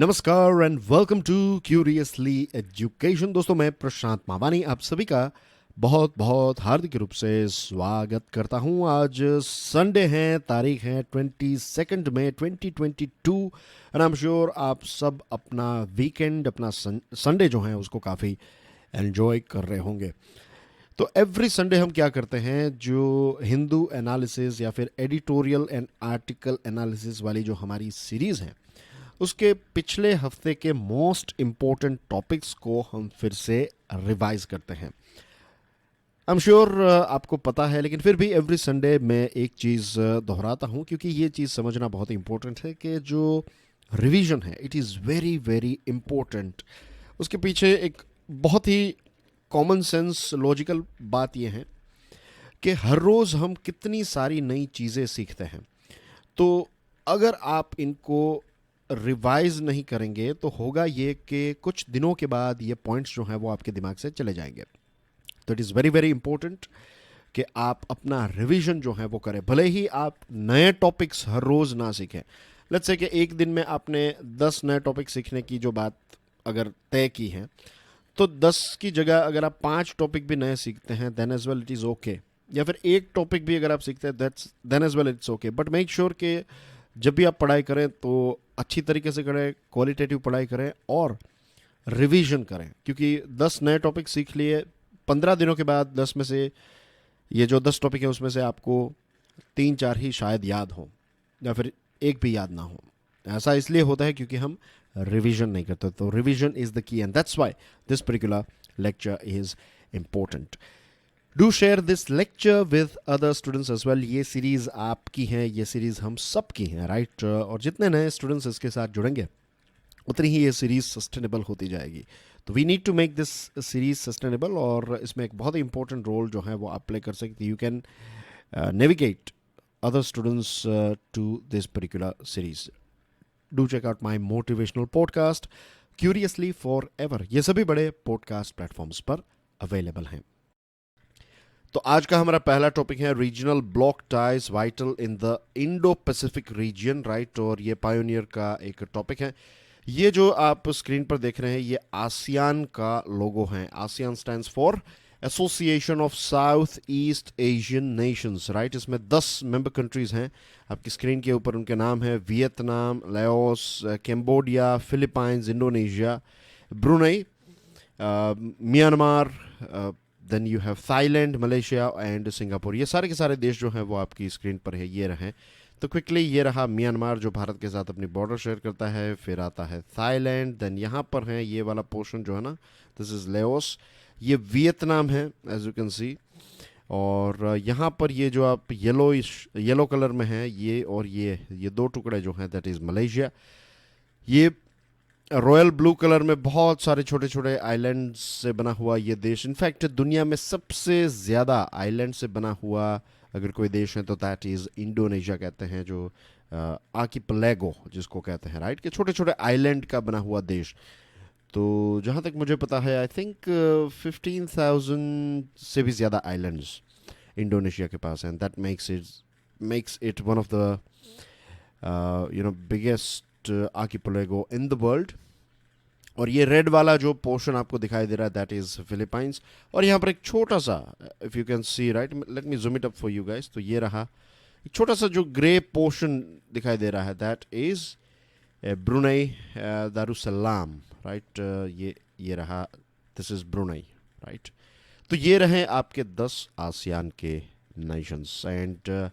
नमस्कार and welcome to curiously education. दोस्तों, मैं प्रशांत मावानी आप सभी का बहुत बहुत हार्दिक रूप से स्वागत करता हूं। आज संडे है, तारीख है 22 मई 2022 एंड आई एम श्योर आप सब अपना वीकेंड, अपना संडे जो है उसको काफ़ी एंजॉय कर रहे होंगे। तो एवरी संडे हम क्या करते हैं, जो हिंदू एनालिसिस या फिर एडिटोरियल एंड आर्टिकल एनालिसिस वाली जो हमारी सीरीज़ है उसके पिछले हफ्ते के मोस्ट इम्पोर्टेंट टॉपिक्स को हम फिर से रिवाइज करते हैं। आई एम श्योर आपको पता है, लेकिन फिर भी एवरी संडे मैं एक चीज़ दोहराता हूँ क्योंकि ये चीज़ समझना बहुत इंपॉर्टेंट है कि जो रिवीजन है it is very very important. उसके पीछे एक बहुत ही कॉमन सेंस लॉजिकल बात यह है कि हर रोज़ हम कितनी सारी नई चीज़ें सीखते हैं। तो अगर आप इनको रिवाइज नहीं करेंगे तो होगा ये कि कुछ दिनों के बाद ये पॉइंट्स जो हैं वो आपके दिमाग से चले जाएंगे। तो it is very very important कि आप अपना रिवीजन जो है वो करें, भले ही आप नए टॉपिक्स हर रोज़ ना सीखें। लेट्स से कि एक दिन में आपने 10 नए टॉपिक सीखने की जो बात अगर तय की है, तो 10 की जगह अगर आप 5 टॉपिक भी नए सीखते हैं then as well it is okay. या फिर एक टॉपिक भी अगर आप सीखते हैं that's then as well it's okay. But make sure कि जब भी आप पढ़ाई करें तो अच्छी तरीके से करें, क्वालिटेटिव पढ़ाई करें और रिवीजन करें। क्योंकि 10 नए टॉपिक सीख लिए, 15 दिनों के बाद 10 में से ये जो 10 टॉपिक है उसमें से आपको 3-4 ही शायद याद हो या फिर एक भी याद ना हो। ऐसा इसलिए होता है क्योंकि हम रिवीजन नहीं करते। तो revision is the key and that's why this particular lecture is important. Do share this lecture with other students as well. ये सीरीज़ आपकी है, ये सीरीज़ हम सब की है, राइट। और जितने नए स्टूडेंट्स इसके साथ जुड़ेंगे उतनी ही ये सीरीज़ सस्टेनेबल होती जाएगी। तो we need to make this series sustainable और इसमें एक बहुत ही इंपॉर्टेंट रोल जो है वो आप प्ले कर सकते। You can navigate other students to this particular series. Do check out my motivational podcast, Curiously Forever. ये सभी बड़े पॉडकास्ट प्लेटफॉर्म्स पर अवेलेबल हैं। तो आज का हमारा पहला टॉपिक है regional block ties vital in the Indo Pacific region, right. और ये पायोनियर का एक टॉपिक है। ये जो आप स्क्रीन पर देख रहे हैं ये आसियान का लोगो है। ASEAN stands for association of south east Asian Nations, right. इसमें 10 मेंबर कंट्रीज हैं। आपकी स्क्रीन के ऊपर उनके नाम है Vietnam, Laos, Cambodia, Philippines, Indonesia, Brunei, Myanmar, then you have Thailand, Malaysia and Singapore. ये सारे के सारे देश जो हैं वो आपकी स्क्रीन पर है, ये रहे। तो क्विकली ये रहा म्यांमार जो भारत के साथ अपनी बॉर्डर शेयर करता है, फिर आता है थाईलैंड, देन यहाँ पर है ये वाला पोर्शन जो है ना, दिस इज़ लेओस। ये वियतनाम है एज यू कैन सी। और यहाँ पर ये जो आप येलो कलर में है ये, और ये दो टुकड़े जो हैं दैट इज़ मलेशिया। ये रॉयल ब्लू कलर में बहुत सारे छोटे छोटे आइलैंड से बना हुआ ये देश, इनफैक्ट दुनिया में सबसे ज़्यादा आइलैंड से बना हुआ अगर कोई देश है तो दैट इज़ इंडोनेशिया कहते हैं, जो आर्किपेलागो जिसको कहते हैं, राइट, कि छोटे छोटे आइलैंड का बना हुआ देश। तो जहाँ तक मुझे पता है आई थिंक 15,000 से भी ज़्यादा आइलैंड्स इंडोनेशिया के पास हैं। That makes it one of the biggest archipelago in the world. और ये रेड वाला जो पोर्शन आपको दिखाई दे रहा है दैट इज़ फिलीपाइंस। और यहाँ पर एक छोटा सा, if you can C, right, let me zoom it up for you guys. तो ये रहा एक छोटा सा जो ग्रे पोर्शन दिखाई दे रहा है that is Brunei Darussalam, right. ये रहा, दिस इज़ ब्रुनई, राइट। तो ये रहे आपके 10 आसियान के नेशंस। एंड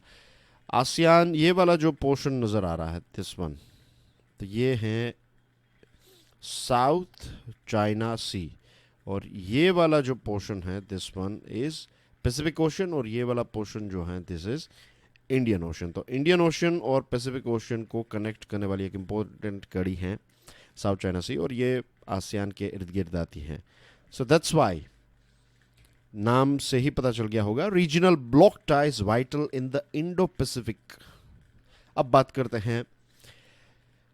आसियान ये वाला जो पोर्शन नज़र आ रहा है दिस वन, तो ये हैं साउथ चाइना सी। और ये वाला जो पोर्शन है this one is Pacific ocean. और ये वाला पोर्शन जो है दिस इज़ इंडियन ओशन। तो इंडियन ओशन और पैसिफिक ओशन को कनेक्ट करने वाली एक इम्पोर्टेंट कड़ी है साउथ चाइना सी, और ये आसियान के इर्द गिर्द आती है। सो दैट्स वाई नाम से ही पता चल गया होगा, regional block ties vital in the Indo Pacific. अब बात करते हैं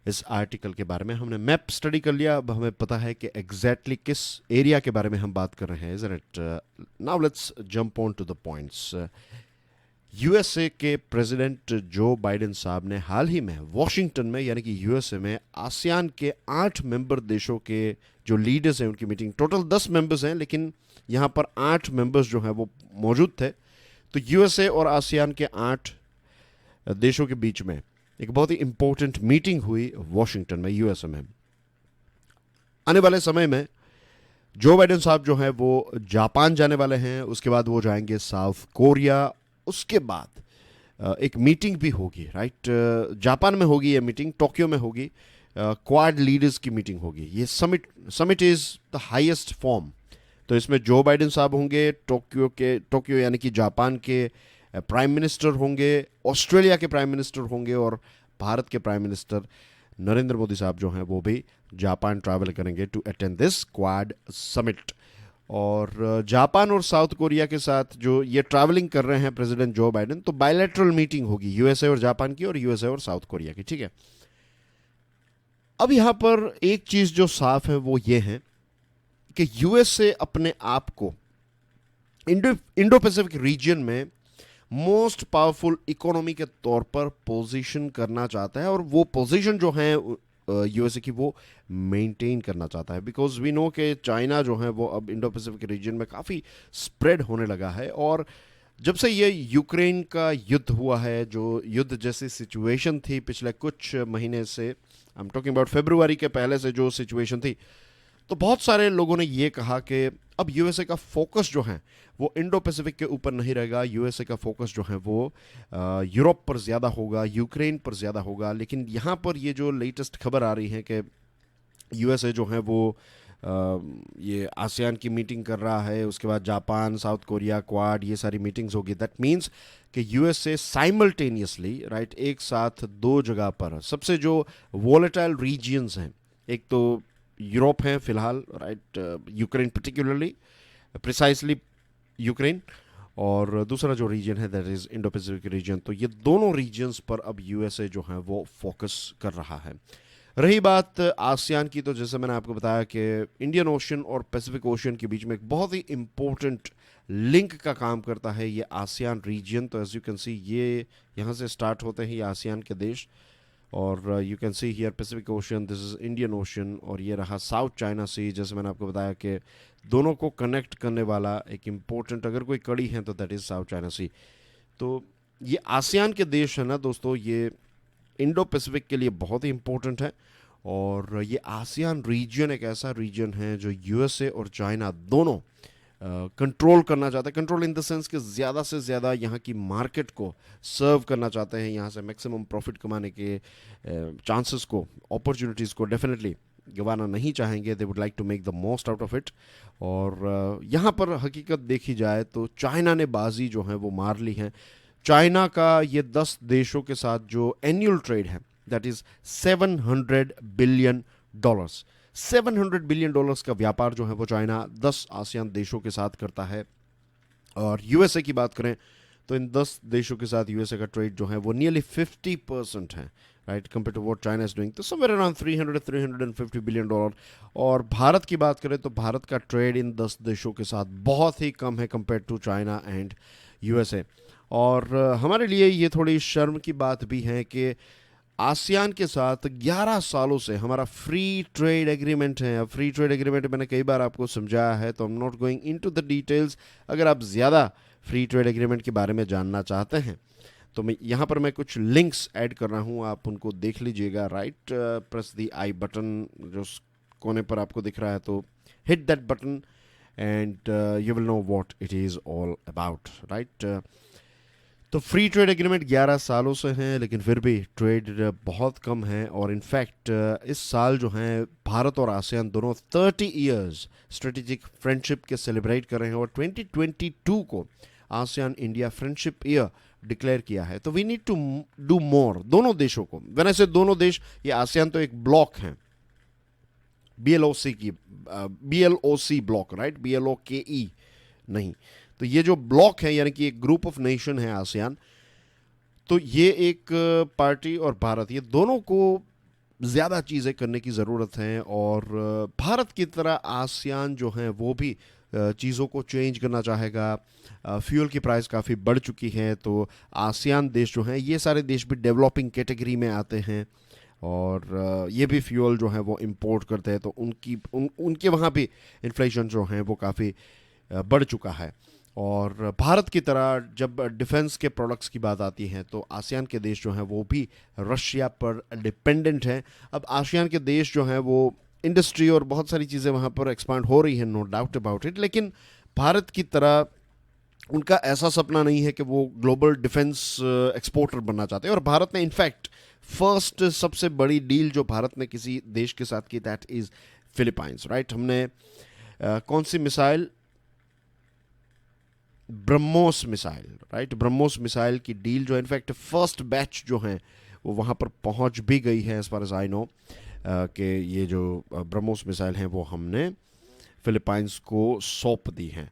इस आर्टिकल के बारे में। हमने मैप स्टडी कर लिया, अब हमें पता है कि एग्जैक्टली किस एरिया के बारे में हम बात कर रहे हैं, isn't it. Now let's jump on to the points. USA के प्रेसिडेंट जो बाइडेन साहब ने हाल ही में वॉशिंगटन में यानी कि यूएसए में आसियान के 8 मेंबर देशों के जो लीडर्स हैं उनकी मीटिंग, टोटल 10 मेंबर्स हैं लेकिन यहाँ पर 8 मेंबर्स जो हैं वो मौजूद थे। तो यूएसए और आसियान के 8 देशों के बीच में एक बहुत ही इंपॉर्टेंट मीटिंग हुई वॉशिंगटन में, यूएसए में। आने वाले समय में जो बाइडेन साहब जो हैं वो जापान जाने वाले हैं, उसके बाद वो जाएंगे साउथ कोरिया, उसके बाद एक मीटिंग भी होगी, राइट। जापान में होगी ये मीटिंग, टोक्यो में होगी, क्वाड लीडर्स की मीटिंग होगी। ये summit is the highest form. तो इसमें जो बाइडेन साहब होंगे, टोक्यो यानी कि जापान के प्राइम मिनिस्टर होंगे, ऑस्ट्रेलिया के प्राइम मिनिस्टर होंगे और भारत के प्राइम मिनिस्टर नरेंद्र मोदी साहब जो हैं वो भी जापान ट्रैवल करेंगे to attend this Quad summit. और जापान और साउथ कोरिया के साथ जो ये ट्रैवलिंग कर रहे हैं प्रेसिडेंट जो बाइडेन, तो बायलैटरल मीटिंग होगी यूएसए और जापान की और यूएसए और साउथ कोरिया की, ठीक है। अब यहां पर एक चीज जो साफ है वो ये है कि यूएसए अपने आप को इंडो पैसिफिक रीजन में मोस्ट पावरफुल इकोनॉमी के तौर पर पोजीशन करना चाहता है और वो पोजीशन जो है यूएसए की वो मेंटेन करना चाहता है। बिकॉज वी नो कि चाइना जो है वो अब इंडो पैसिफिक रीजन में काफ़ी स्प्रेड होने लगा है। और जब से ये यूक्रेन का युद्ध हुआ है, जो युद्ध जैसी सिचुएशन थी पिछले कुछ महीने से, आई एम टॉकिंग अबाउट फरवरी के पहले से जो सिचुएशन थी, तो बहुत सारे लोगों ने ये कहा कि अब यूएसए का फोकस जो है वो इंडो पैसिफिक के ऊपर नहीं रहेगा, यूएसए का फोकस जो है वो यूरोप पर ज़्यादा होगा, यूक्रेन पर ज़्यादा होगा। लेकिन यहाँ पर ये जो लेटेस्ट खबर आ रही है कि यूएसए जो है वो ये आसियान की मीटिंग कर रहा है, उसके बाद जापान, साउथ कोरिया, क्वाड, ये सारी मीटिंग्स होगी। दैट मीन्स कि यूएसए साइमल्टेनियसली, राइट, एक साथ दो जगह पर सबसे जो वोलेटाइल रीजियंस हैं, एक तो यूरोप है फिलहाल, right, Ukraine particularly, precisely Ukraine, और दूसरा जो रीजन है that is Indo Pacific region. तो ये दोनों रीजन्स पर अब यूएसए जो है वो फोकस कर रहा है। रही बात आसियान की, तो जैसे मैंने आपको बताया कि इंडियन ओशन और पैसिफिक ओशन के बीच में एक बहुत ही इंपॉर्टेंट लिंक का काम करता है ये आसियान रीजन। तो एज यू कैन सी ये यहाँ से स्टार्ट होते हैं ये आसियान के देश, और you can see here Pacific ocean, this is Indian ocean, और ये रहा साउथ चाइना सी। जैसे मैंने आपको बताया कि दोनों को कनेक्ट करने वाला एक इम्पोर्टेंट अगर कोई कड़ी है तो दैट इज साउथ चाइना सी। तो ये आसियान के देश है ना दोस्तों, ये इंडो पैसिफिक के लिए बहुत ही इंपॉर्टेंट है। और ये आसियान रीजन एक ऐसा रीजन है जो यूएसए और चाइना दोनों कंट्रोल करना चाहते हैं। कंट्रोल इन द सेंस कि ज़्यादा से ज़्यादा यहाँ की मार्केट को सर्व करना चाहते हैं, यहाँ से मैक्सिमम प्रॉफिट कमाने के चांसेस को, अपॉर्चुनिटीज़ को डेफिनेटली गंवाना नहीं चाहेंगे। They would like to make the most out of it. और यहाँ पर हकीकत देखी जाए तो चाइना ने बाजी जो है वो मार ली है। चाइना का ये 10 देशों के साथ जो एनुअल ट्रेड है दैट इज $700 बिलियन। $700 बिलियन का व्यापार जो है वो चाइना 10 आसियान देशों के साथ करता है। और यूएसए की बात करें तो इन 10 देशों के साथ यूएसए का ट्रेड जो है वो नियरली 50% है, right, compare to what China is doing, तो समवेयर अराउंड $350 बिलियन। और भारत की बात करें तो भारत का ट्रेड इन 10 देशों के साथ बहुत ही कम है compare to China and USA. और हमारे लिए ये थोड़ी शर्म की बात भी है कि आसियान के साथ 11 सालों से हमारा फ्री ट्रेड एग्रीमेंट है। अब फ्री ट्रेड एग्रीमेंट मैंने कई बार आपको समझाया है, तो आई am not going into the details. अगर आप ज़्यादा फ्री ट्रेड एग्रीमेंट के बारे में जानना चाहते हैं तो मैं यहाँ पर मैं कुछ लिंक्स ऐड कर रहा हूँ, आप उनको देख लीजिएगा। Right, press the I button जो कोने पर आपको दिख रहा है, तो hit that button and you will know what it is all about, right. तो फ्री ट्रेड एग्रीमेंट 11 सालों से हैं, लेकिन फिर भी ट्रेड बहुत कम है। और इनफैक्ट इस साल जो है भारत और आसियान दोनों 30 इयर्स स्ट्रेटेजिक फ्रेंडशिप के सेलिब्रेट कर रहे हैं, और 2022 को ASEAN India friendship year declare किया है। तो we need to do more दोनों देशों को। वैसे से दोनों देश, ये आसियान तो एक ब्लॉक है, BLOC ब्लॉक, राइट, BLOKE नहीं। तो ये जो ब्लॉक है यानी कि एक ग्रुप ऑफ नेशन है आसियान, तो ये एक पार्टी और भारत, ये दोनों को ज़्यादा चीज़ें करने की ज़रूरत है। और भारत की तरह आसियान जो है वो भी चीज़ों को चेंज करना चाहेगा। फ्यूल की प्राइस काफ़ी बढ़ चुकी है, तो आसियान देश जो हैं ये सारे देश भी डेवलपिंग कैटेगरी में आते हैं, और ये भी फ्यूल जो है वो इंपोर्ट करते हैं, तो उनके वहाँ भी इन्फ्लेशन जो है वो काफ़ी बढ़ चुका है। और भारत की तरह जब डिफेंस के प्रोडक्ट्स की बात आती है तो आसियान के देश जो हैं वो भी रशिया पर डिपेंडेंट हैं। अब आसियान के देश जो हैं वो इंडस्ट्री और बहुत सारी चीज़ें वहाँ पर एक्सपांड हो रही हैं, नो डाउट अबाउट इट, लेकिन भारत की तरह उनका ऐसा सपना नहीं है कि वो ग्लोबल डिफेंस एक्सपोर्टर बनना चाहते हैं। और भारत ने इनफैक्ट फर्स्ट सबसे बड़ी डील जो भारत ने किसी देश के साथ की, दैट इज़ फिलीपाइंस, राइट। हमने कौन सी missile, BrahMos missile, right, BrahMos missile की डील जो इनफैक्ट फर्स्ट बैच जो हैं वो वहाँ पर पहुँच भी गई है, as far as I know, कि ये जो ब्रह्मोस मिसाइल हैं वो हमने फिलीपाइंस को सौंप दी हैं।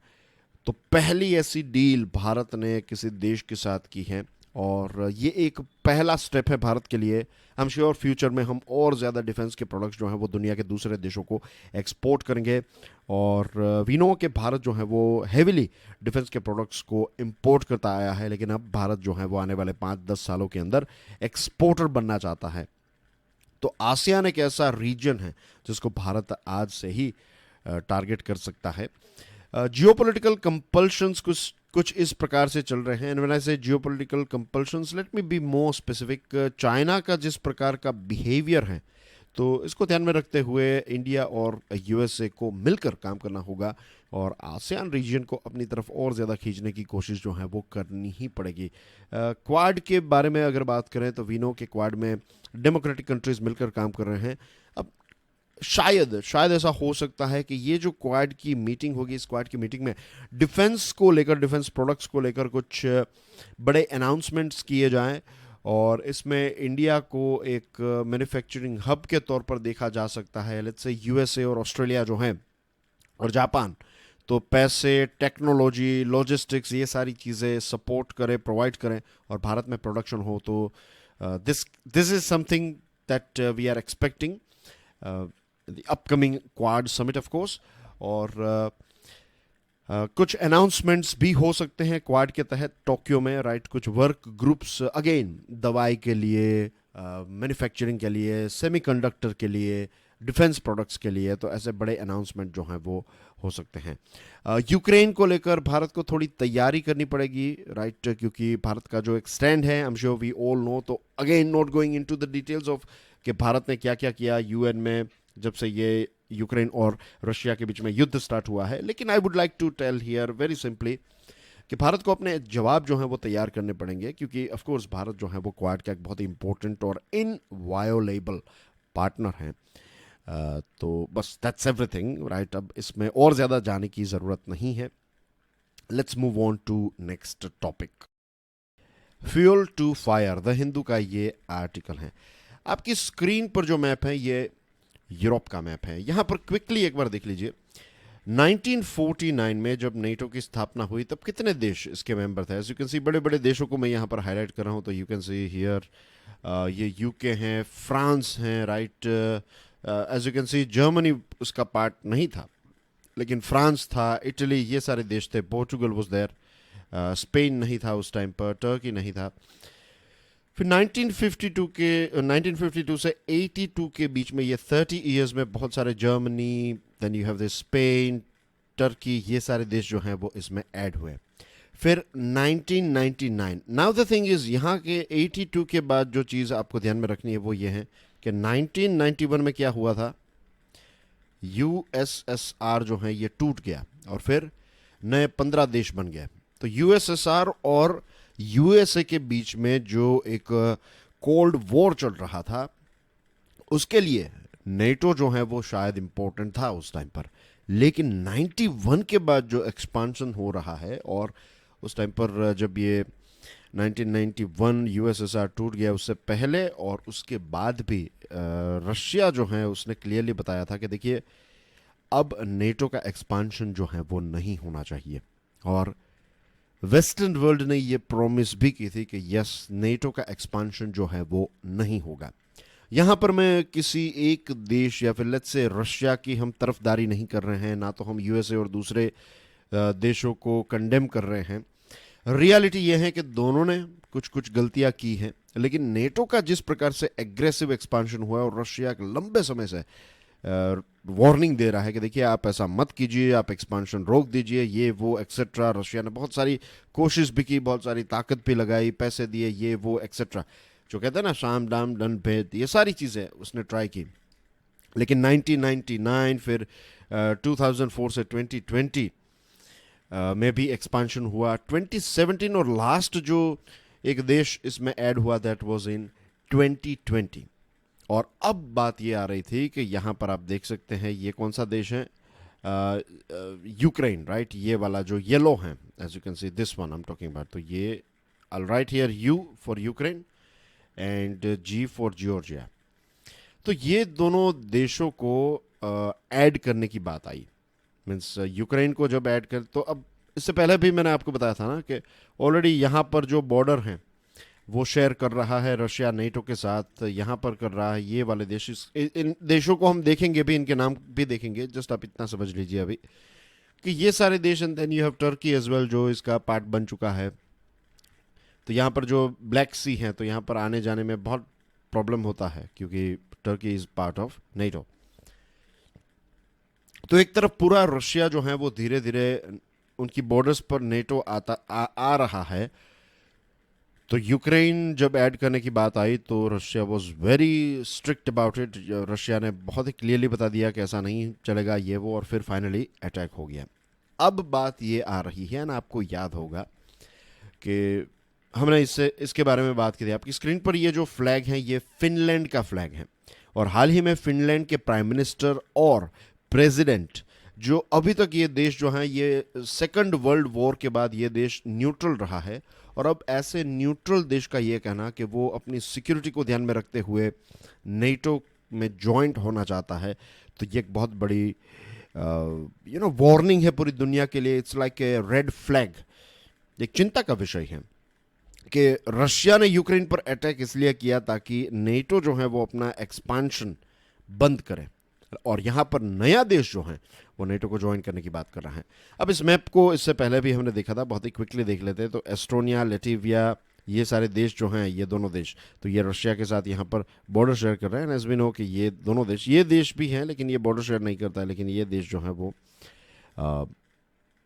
तो पहली ऐसी डील भारत ने किसी देश के साथ की है, और ये एक पहला स्टेप है भारत के लिए। आई एम श्योर फ्यूचर में हम और ज़्यादा डिफेंस के प्रोडक्ट्स जो हैं वो दुनिया के दूसरे देशों को एक्सपोर्ट करेंगे। और वी नो कि भारत जो है वो हैविली डिफेंस के प्रोडक्ट्स को इंपोर्ट करता आया है, लेकिन अब भारत जो है वो आने वाले 5-10 सालों के अंदर एक्सपोर्टर बनना चाहता है। तो आसियान एक ऐसा रीजन है जिसको भारत आज से ही टारगेट कर सकता है। जियोपॉलिटिकल कंपल्शंस कुछ इस प्रकार से चल रहे हैं। एंड व्हेन आई से geopolitical compulsions, let me be more specific. China का जिस प्रकार का बिहेवियर है, तो इसको ध्यान में रखते हुए इंडिया और यूएसए को मिलकर काम करना होगा, और आसियान रीजन को अपनी तरफ और ज़्यादा खींचने की कोशिश जो है वो करनी ही पड़ेगी। क्वाड के बारे में अगर बात करें तो वी नो के क्वाड में डेमोक्रेटिक कंट्रीज मिलकर काम कर रहे हैं। अब शायद ऐसा हो सकता है कि ये जो क्वाड की मीटिंग होगी, इस क्वाड की मीटिंग में डिफेंस को लेकर, डिफेंस प्रोडक्ट्स को लेकर कुछ बड़े अनाउंसमेंट्स किए जाएं, और इसमें इंडिया को एक मैन्युफैक्चरिंग हब के तौर पर देखा जा सकता है। लेट्स से यूएसए और ऑस्ट्रेलिया जो हैं और जापान, तो पैसे, टेक्नोलॉजी, लॉजिस्टिक्स, ये सारी चीज़ें सपोर्ट करें, प्रोवाइड करें, और भारत में प्रोडक्शन हो। तो this is something that we are expecting the upcoming Quad summit of course. और कुछ अनाउंसमेंट्स भी हो सकते हैं क्वाड के तहत टोक्यो में, राइट। कुछ वर्क ग्रुप्स अगेन दवाई के लिए, मैन्युफैक्चरिंग के लिए, सेमीकंडक्टर के लिए, डिफेंस प्रोडक्ट्स के लिए, तो ऐसे बड़े अनाउंसमेंट जो हैं वो हो सकते हैं। यूक्रेन को लेकर भारत को थोड़ी तैयारी करनी पड़ेगी, राइट, क्योंकि भारत का जो एक स्टैंड है, I am sure we all know. तो again not going into the details of कि भारत ने क्या क्या किया यूएन में जब से ये यूक्रेन और रशिया के बीच में युद्ध स्टार्ट हुआ है, लेकिन I would like to tell here very simply कि भारत को अपने जवाब जो हैं वो तैयार करने पड़ेंगे, क्योंकि ऑफ कोर्स भारत जो है वो क्वाड का एक बहुत ही इंपॉर्टेंट और इनवायोलेबल पार्टनर है। तो बस दैट्स एवरीथिंग, राइट। अब इसमें और ज़्यादा जाने की ज़रूरत नहीं है। Let's move on to next topic. Fuel to fire, the Hindu का ये आर्टिकल है। आपकी स्क्रीन पर जो मैप है ये यूरोप का मैप है। यहाँ पर क्विकली एक बार देख लीजिए। 1949 में जब नेटो की स्थापना हुई तब कितने देश इसके मेंबर थे? एज यू कैन सी बड़े बड़े देशों को मैं यहाँ पर हाईलाइट कर रहा हूँ। तो यू कैन सी हियर ये यूके हैं, फ्रांस हैं, right. As you can see Germany उसका पार्ट नहीं था, लेकिन फ्रांस था, इटली, ये सारे देश थे। पोर्चुगल वाज देयर, स्पेन नहीं था उस टाइम पर, टर्की नहीं था। फिर 1952 से 82 के बीच में, ये 30 इयर्स में बहुत सारे, Germany, then you have this Spain, Turkey, ये सारे देश जो हैं वो इसमें ऐड हुए। फिर 1999, नाउ द थिंग इज, यहाँ के 82 के बाद जो चीज़ आपको ध्यान में रखनी है वो ये है कि 1991 में क्या हुआ था, यूएसएसआर जो है ये टूट गया और फिर नए 15 देश बन गए। तो यूएसएसआर और यूएसए के बीच में जो एक कोल्ड वॉर चल रहा था, उसके लिए नेटो जो है वो शायद इंपॉर्टेंट था उस टाइम पर। लेकिन 91 के बाद जो एक्सपांशन हो रहा है, और उस टाइम पर जब ये 1991 यूएसएसआर टूट गया, उससे पहले और उसके बाद भी रशिया जो है उसने क्लियरली बताया था कि देखिए अब नेटो का एक्सपांशन जो है वो नहीं होना चाहिए। और वेस्टर्न वर्ल्ड ने ये प्रॉमिस भी की थी कि यस, नेटो का एक्सपांशन जो है वो नहीं होगा। यहाँ पर मैं किसी एक देश या फिर लेट्स से रशिया की हम तरफदारी नहीं कर रहे हैं, ना तो हम यूएसए और दूसरे देशों को कंडेम कर रहे हैं। रियलिटी ये है कि दोनों ने कुछ कुछ गलतियां की हैं, लेकिन नेटो का जिस प्रकार से एग्रेसिव एक्सपांशन हुआ है और रशिया लंबे समय से वार्निंग दे रहा है कि देखिए आप ऐसा मत कीजिए, आप एक्सपांशन रोक दीजिए, ये वो एक्सेट्रा। रशिया ने बहुत सारी कोशिश भी की, बहुत सारी ताकत भी लगाई, पैसे दिए, ये वो एक्सेट्रा, जो कहते हैं ना शाम दाम दंड भेद, ये सारी चीज़ें उसने ट्राई की। लेकिन 1999 फिर 2004 से 2020 में भी एक्सपांशन हुआ। 2017 और लास्ट जो एक देश इसमें ऐड हुआ दैट वाज इन 2020। और अब बात ये आ रही थी कि यहाँ पर आप देख सकते हैं ये कौन सा देश है, यूक्रेन, राइट। ये वाला जो येलो है, as you can see this one I am talking about. तो ये I write here U for Ukraine and G for Georgia. तो ये दोनों देशों को ऐड करने की बात आई। मीन्स यूक्रेन को जब ऐड कर, तो अब इससे पहले भी मैंने आपको बताया था ना कि ऑलरेडी यहाँ पर जो बॉर्डर हैं वो शेयर कर रहा है रशिया नेटो के साथ, यहाँ पर कर रहा है ये वाले देश। इन देशों को हम देखेंगे भी, इनके नाम भी देखेंगे, जस्ट आप इतना समझ लीजिए अभी कि ये सारे देश। And then you have Turkey as well जो इसका पार्ट बन चुका है। तो यहाँ पर जो ब्लैक सी हैं, तो यहाँ पर आने जाने में बहुत प्रॉब्लम होता है क्योंकि Turkey is part of NATO. तो एक तरफ पूरा रशिया जो है वो धीरे धीरे उनकी बॉर्डर्स पर नेटो आ रहा है। तो यूक्रेन जब ऐड करने की बात आई तो Russia was very strict about it. Russia ने बहुत ही क्लियरली बता दिया कि ऐसा नहीं चलेगा, ये वो, और फिर फाइनली अटैक हो गया। अब बात ये आ रही है ना, आपको याद होगा कि हमने इसके बारे में बात की थी। आपकी स्क्रीन पर ये जो फ्लैग है ये फिनलैंड का फ्लैग है, और हाल ही में फिनलैंड के प्राइम मिनिस्टर और प्रेसिडेंट, जो अभी तक ये देश जो है ये सेकंड वर्ल्ड वॉर के बाद ये देश न्यूट्रल रहा है, और अब ऐसे न्यूट्रल देश का ये कहना कि वो अपनी सिक्योरिटी को ध्यान में रखते हुए नेटो में ज्वाइंट होना चाहता है, तो ये एक बहुत बड़ी वार्निंग है पूरी दुनिया के लिए। It's like a red flag. एक चिंता का विषय है कि रशिया ने यूक्रेन पर अटैक इसलिए किया ताकि नेटो जो है वो अपना एक्सपांशन बंद करे, और यहाँ पर नया देश जो है वो नेटो को ज्वाइन करने की बात कर रहा है। अब इस मैप को इससे पहले भी हमने देखा था, बहुत ही क्विकली देख लेते हैं। तो एस्टोनिया, लेटिविया, ये सारे देश जो हैं, ये दोनों देश, तो ये रशिया के साथ यहाँ पर बॉर्डर शेयर कर रहे हैं। एज वी नो कि ये दोनों देश, ये देश भी हैं लेकिन ये बॉर्डर शेयर नहीं करता है, लेकिन ये देश जो है वो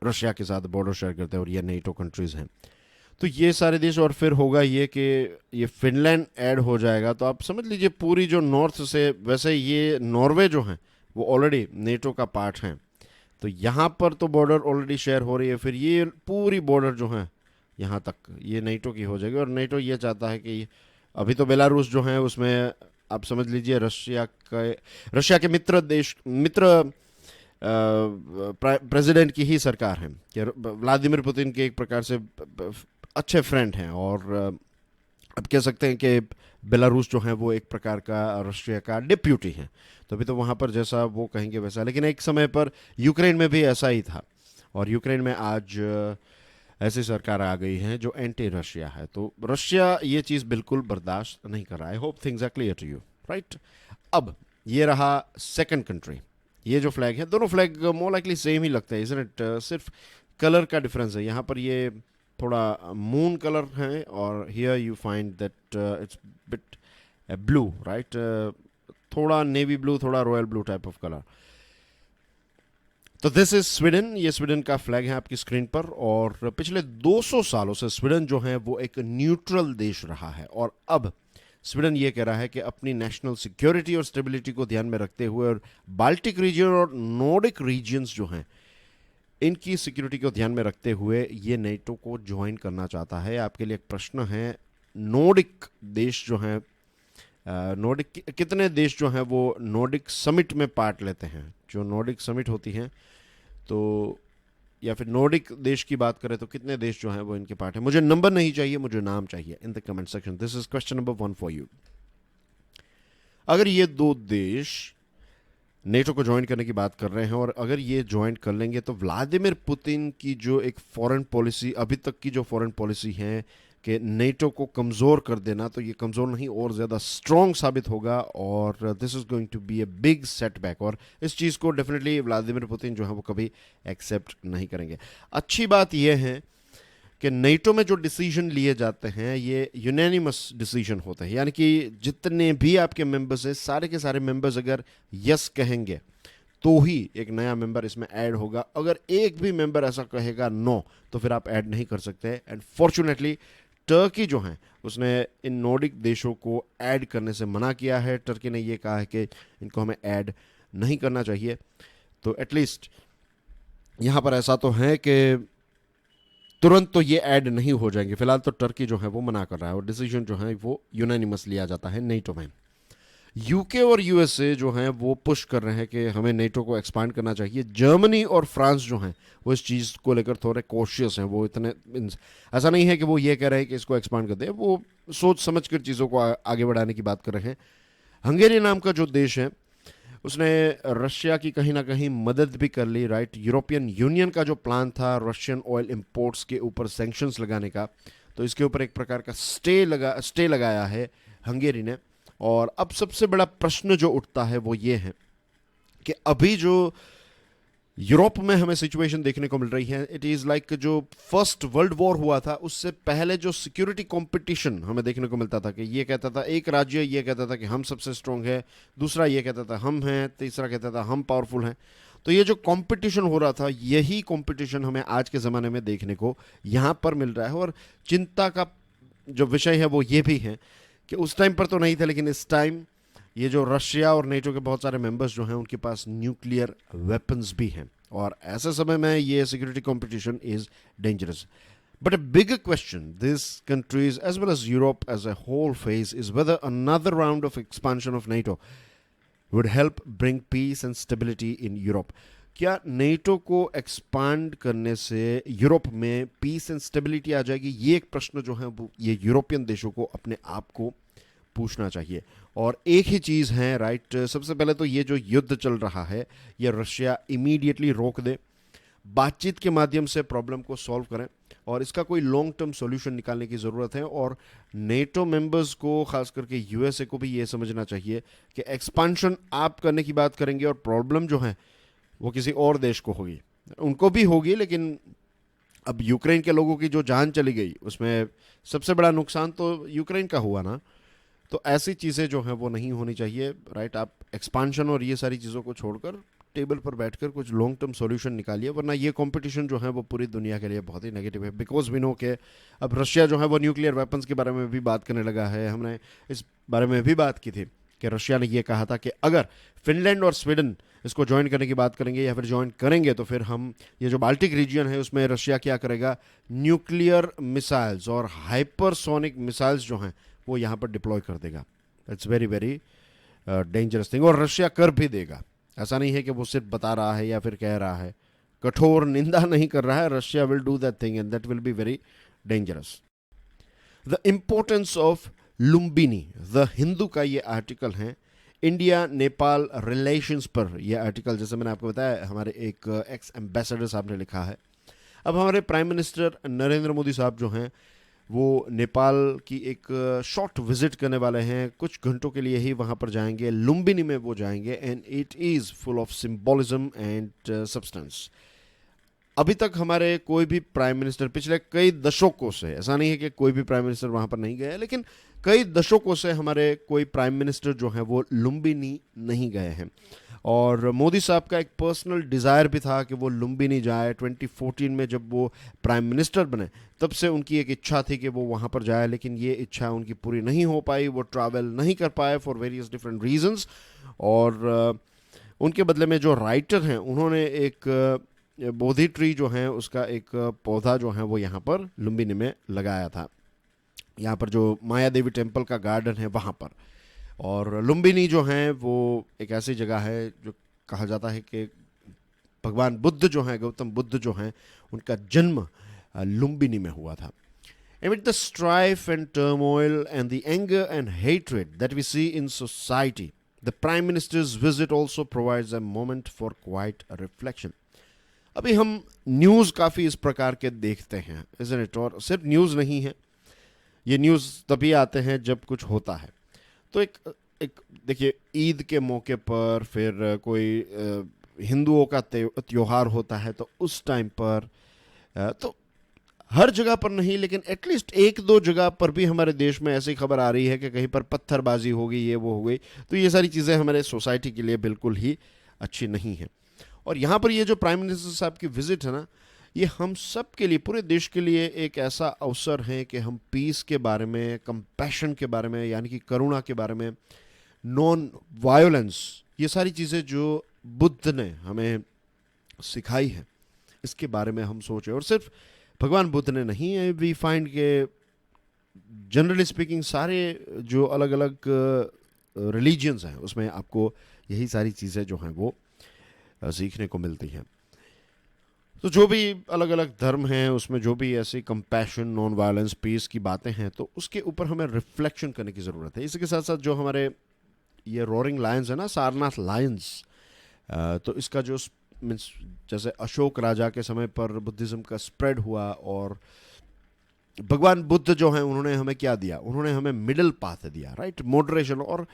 रशिया के साथ बॉर्डर शेयर करते हैं, और ये नेटो कंट्रीज़ हैं। तो ये सारे देश, और फिर होगा ये कि ये फिनलैंड ऐड हो जाएगा। तो आप समझ लीजिए पूरी जो नॉर्थ से, वैसे ये नॉर्वे जो है वो ऑलरेडी नेटो का पार्ट हैं, तो यहाँ पर तो बॉर्डर ऑलरेडी शेयर हो रही है। फिर ये पूरी बॉर्डर जो है यहाँ तक ये नेटो की हो जाएगी, और नेटो ये चाहता है कि अभी तो बेलारूस जो है उसमें आप समझ लीजिए रशिया के मित्र प्रेसिडेंट की ही सरकार है, कि व्लादिमीर पुतिन के एक प्रकार से अच्छे फ्रेंड हैं, और अब कह सकते हैं कि बेलारूस जो है वो एक प्रकार का रशिया का डिप्यूटी है। तो अभी तो वहाँ पर जैसा वो कहेंगे वैसा, लेकिन एक समय पर यूक्रेन में भी ऐसा ही था, और यूक्रेन में आज ऐसी सरकार आ गई है जो एंटी रशिया है। तो रशिया ये चीज़ बिल्कुल बर्दाश्त नहीं कर रहा है। I hope things are clear to you, right. अब ये रहा सेकंड कंट्री। ये जो फ्लैग है, दोनों फ्लैग मोर लाइकली सेम ही लगता है, इजंट इट? सिर्फ कलर का डिफरेंस है। यहाँ पर ये थोड़ा मून कलर है, और here you find that it's bit blue, right. थोड़ा नेवी ब्लू, थोड़ा royal blue type of colour. तो दिस इज स्वीडन। ये स्वीडन का फ्लैग है आपकी स्क्रीन पर, और पिछले 200 सालों से स्वीडन जो है वो एक न्यूट्रल देश रहा है, और अब स्वीडन ये कह रहा है कि अपनी नेशनल सिक्योरिटी और स्टेबिलिटी को ध्यान में रखते हुए, और बाल्टिक रीजन और नॉर्डिक रीजन्स जो हैं इनकी सिक्योरिटी को ध्यान में रखते हुए ये नेटो को ज्वाइन करना चाहता है। आपके लिए एक प्रश्न है, नॉर्डिक देश जो हैं, नॉर्डिक कितने देश जो हैं वो नॉर्डिक समिट में पार्ट लेते हैं? जो नॉर्डिक समिट होती हैं, तो या फिर नॉर्डिक देश की बात करें तो कितने देश जो हैं वो इनके पार्ट हैं? मुझे नंबर नहीं चाहिए, मुझे नाम चाहिए in the comment section. This is question number 1 for you. अगर ये दो देश नेटो को ज्वाइन करने की बात कर रहे हैं, और अगर ये ज्वाइन कर लेंगे, तो व्लादिमीर पुतिन की जो एक फॉरेन पॉलिसी, अभी तक की जो फॉरेन पॉलिसी है कि नेटो को कमज़ोर कर देना, तो ये कमज़ोर नहीं और ज़्यादा स्ट्रॉन्ग साबित होगा और this is going to be a big setback. और इस चीज़ को डेफिनेटली व्लादिमीर पुतिन जो है वो कभी एक्सेप्ट नहीं करेंगे। अच्छी बात यह है कि नेटो में जो डिसीजन लिए जाते हैं ये यूनानिमस डिसीजन होते हैं, यानी कि जितने भी आपके मेंबर्स हैं सारे के सारे मेंबर्स अगर यस कहेंगे तो ही एक नया मेंबर इसमें ऐड होगा। अगर एक भी मेंबर ऐसा कहेगा नो, तो फिर आप ऐड नहीं कर सकते। एंड फॉर्चुनेटली टर्की जो है उसने इन नॉर्डिक देशों को ऐड करने से मना किया है। टर्की ने ये कहा है कि इनको हमें ऐड नहीं करना चाहिए। तो एटलीस्ट यहाँ पर ऐसा तो है कि तुरंत तो ये ऐड नहीं हो जाएंगे। फिलहाल तो टर्की जो है वो मना कर रहा है और डिसीजन जो है वो यूनानिमस लिया जाता है नेटो में। यूके और यूएसए जो हैं वो पुश कर रहे हैं कि हमें नेटो को एक्सपांड करना चाहिए। जर्मनी और फ्रांस जो हैं वो इस चीज़ को लेकर थोड़े कॉशियस हैं। वो इतने ऐसा नहीं है कि वो ये कह रहे हैं कि इसको एक्सपांड कर दें, वो सोच समझ कर चीज़ों को आगे बढ़ाने की बात कर रहे हैं। हंगेरी नाम का जो देश है उसने रशिया की कहीं ना कहीं मदद भी कर ली, राइट। यूरोपियन यूनियन का जो प्लान था रशियन ऑयल इंपोर्ट्स के ऊपर सैंक्शंस लगाने का, तो इसके ऊपर एक प्रकार का स्टे लगाया है हंगेरी ने। और अब सबसे बड़ा प्रश्न जो उठता है वो ये है कि अभी जो यूरोप में हमें सिचुएशन देखने को मिल रही है, इट इज़ लाइक जो फर्स्ट वर्ल्ड वॉर हुआ था उससे पहले जो सिक्योरिटी कंपटीशन हमें देखने को मिलता था कि ये कहता था एक राज्य ये कहता था कि हम सबसे स्ट्रांग है, दूसरा ये कहता था हम हैं, तीसरा कहता था हम पावरफुल हैं। तो ये जो कंपटीशन हो रहा था यही कंपटीशन हमें आज के ज़माने में देखने को यहाँ पर मिल रहा है। और चिंता का जो विषय है वो ये भी है कि उस टाइम पर तो नहीं था, लेकिन इस टाइम ये जो रशिया और नेटो के बहुत सारे मेंबर्स जो हैं उनके पास न्यूक्लियर वेपन्स भी हैं और ऐसे समय में ये security competition is dangerous. But a bigger question these countries as well as Europe as a whole face is whether another round of expansion of NATO would help bring peace and stability in Europe. क्या NATO को expand करने से Europe में piece and stability आ जाएगी? ये एक प्रश्न जो है वो ये यूरोपियन देशों को अपने आप को पूछना चाहिए। और एक ही चीज़ है, राइट, सबसे पहले तो ये जो युद्ध चल रहा है ये रशिया इमीडिएटली रोक दे, बातचीत के माध्यम से प्रॉब्लम को सॉल्व करें और इसका कोई लॉन्ग टर्म सॉल्यूशन निकालने की ज़रूरत है। और नेटो मेंबर्स को खास करके यूएसए को भी ये समझना चाहिए कि एक्सपांशन आप करने की बात करेंगे और प्रॉब्लम जो है वो किसी और देश को होगी, उनको भी होगी, लेकिन अब यूक्रेन के लोगों की जो जान चली गई उसमें सबसे बड़ा नुकसान तो यूक्रेन का हुआ ना। तो ऐसी चीज़ें जो हैं वो नहीं होनी चाहिए, राइट। आप एक्सपांशन और ये सारी चीज़ों को छोड़कर टेबल पर बैठकर कुछ लॉन्ग टर्म सॉल्यूशन निकालिए, वरना ये कंपटीशन जो है वो पूरी दुनिया के लिए बहुत ही नेगेटिव है। बिकॉज वी नो के अब रशिया जो है वो न्यूक्लियर वेपन्स के बारे में भी बात करने लगा है। हमने इस बारे में भी बात की थी कि रशिया ने ये कहा था कि अगर फिनलैंड और स्वीडन इसको ज्वाइन करने की बात करेंगे या फिर ज्वाइन करेंगे तो फिर हम ये जो बाल्टिक रीजन है उसमें रशिया क्या करेगा, न्यूक्लियर मिसाइल्स और हाइपरसोनिक मिसाइल्स जो हैं वो यहाँ पर डिप्लॉय कर देगा। It's very very dangerous thing. और रशिया कर भी देगा, ऐसा नहीं है कि वो सिर्फ बता रहा है या फिर कह रहा है, कठोर निंदा नहीं कर रहा है। Russia will do that thing and that will be very dangerous. The importance of Lumbini, the Hindu का ये आर्टिकल है, इंडिया नेपाल रिलेशंस पर यह आर्टिकल, जैसे मैंने आपको बताया हमारे एक एक्स एम्बेसडर साहब ने लिखा है। अब हमारे प्राइम मिनिस्टर नरेंद्र मोदी साहब जो हैं वो नेपाल की एक शॉर्ट विजिट करने वाले हैं, कुछ घंटों के लिए ही वहाँ पर जाएंगे, लुम्बिनी में वो जाएंगे and it is full of symbolism and substance. अभी तक हमारे कोई भी प्राइम मिनिस्टर पिछले कई दशकों से, ऐसा नहीं है कि कोई भी प्राइम मिनिस्टर वहाँ पर नहीं गए, लेकिन कई दशकों से हमारे कोई प्राइम मिनिस्टर जो हैं वो लुम्बिनी नहीं गए हैं। और मोदी साहब का एक पर्सनल डिज़ायर भी था कि वो लुम्बिनी जाए। 2014 में जब वो प्राइम मिनिस्टर बने तब से उनकी एक इच्छा थी कि वो वहाँ पर जाए, लेकिन ये इच्छा उनकी पूरी नहीं हो पाई, वो ट्रैवल नहीं कर पाए फॉर वेरियस डिफरेंट रीजंस। और उनके बदले में जो राइटर हैं उन्होंने एक बोधि ट्री जो है उसका एक पौधा जो है वो यहाँ पर लुम्बिनी में लगाया था, यहाँ पर जो माया देवी टेम्पल का गार्डन है वहाँ पर। और लुम्बिनी जो है वो एक ऐसी जगह है जो कहा जाता है कि भगवान बुद्ध जो हैं, गौतम बुद्ध जो हैं, उनका जन्म लुम्बिनी में हुआ था। Amid the strife and turmoil and the anger and hatred that we see in society, the Prime Minister's visit also provides a moment for quiet reflection. अभी हम न्यूज़ काफ़ी इस प्रकार के देखते हैं, isn't it? और सिर्फ न्यूज़ नहीं है, ये न्यूज़ तभी आते हैं जब कुछ होता है। तो एक एक देखिए, ईद के मौके पर, फिर कोई हिंदुओं का त्योहार होता है तो उस टाइम पर, तो हर जगह पर नहीं लेकिन एटलीस्ट एक दो जगह पर भी हमारे देश में ऐसी खबर आ रही है कि कहीं पर पत्थरबाजी हो गई, ये वो हो गई। तो ये सारी चीज़ें हमारे सोसाइटी के लिए बिल्कुल ही अच्छी नहीं है। और यहाँ पर ये जो प्राइम मिनिस्टर साहब की विजिट है ना, ये हम सब के लिए, पूरे देश के लिए एक ऐसा अवसर है कि हम पीस के बारे में, कंपैशन के बारे में, यानी कि करुणा के बारे में, नॉन वायोलेंस, ये सारी चीज़ें जो बुद्ध ने हमें सिखाई है, इसके बारे में हम सोचें। और सिर्फ भगवान बुद्ध ने नहीं है, वी फाइंड के जनरली स्पीकिंग सारे जो अलग अलग रिलीजियंस हैं उसमें आपको यही सारी चीज़ें जो हैं वो सीखने को मिलती हैं। तो जो भी अलग अलग धर्म हैं उसमें जो भी ऐसी कंपैशन, नॉन वायलेंस, पीस की बातें हैं, तो उसके ऊपर हमें रिफ्लेक्शन करने की ज़रूरत है। इसके साथ साथ जो हमारे ये रोरिंग लायंस है ना, सारनाथ लायंस, तो इसका जो मीन्स जैसे अशोक राजा के समय पर बुद्धिज़्म का स्प्रेड हुआ, और भगवान बुद्ध जो हैं उन्होंने हमें क्या दिया, उन्होंने हमें मिडिल पाथ दिया, राइट, मॉडरेशन। और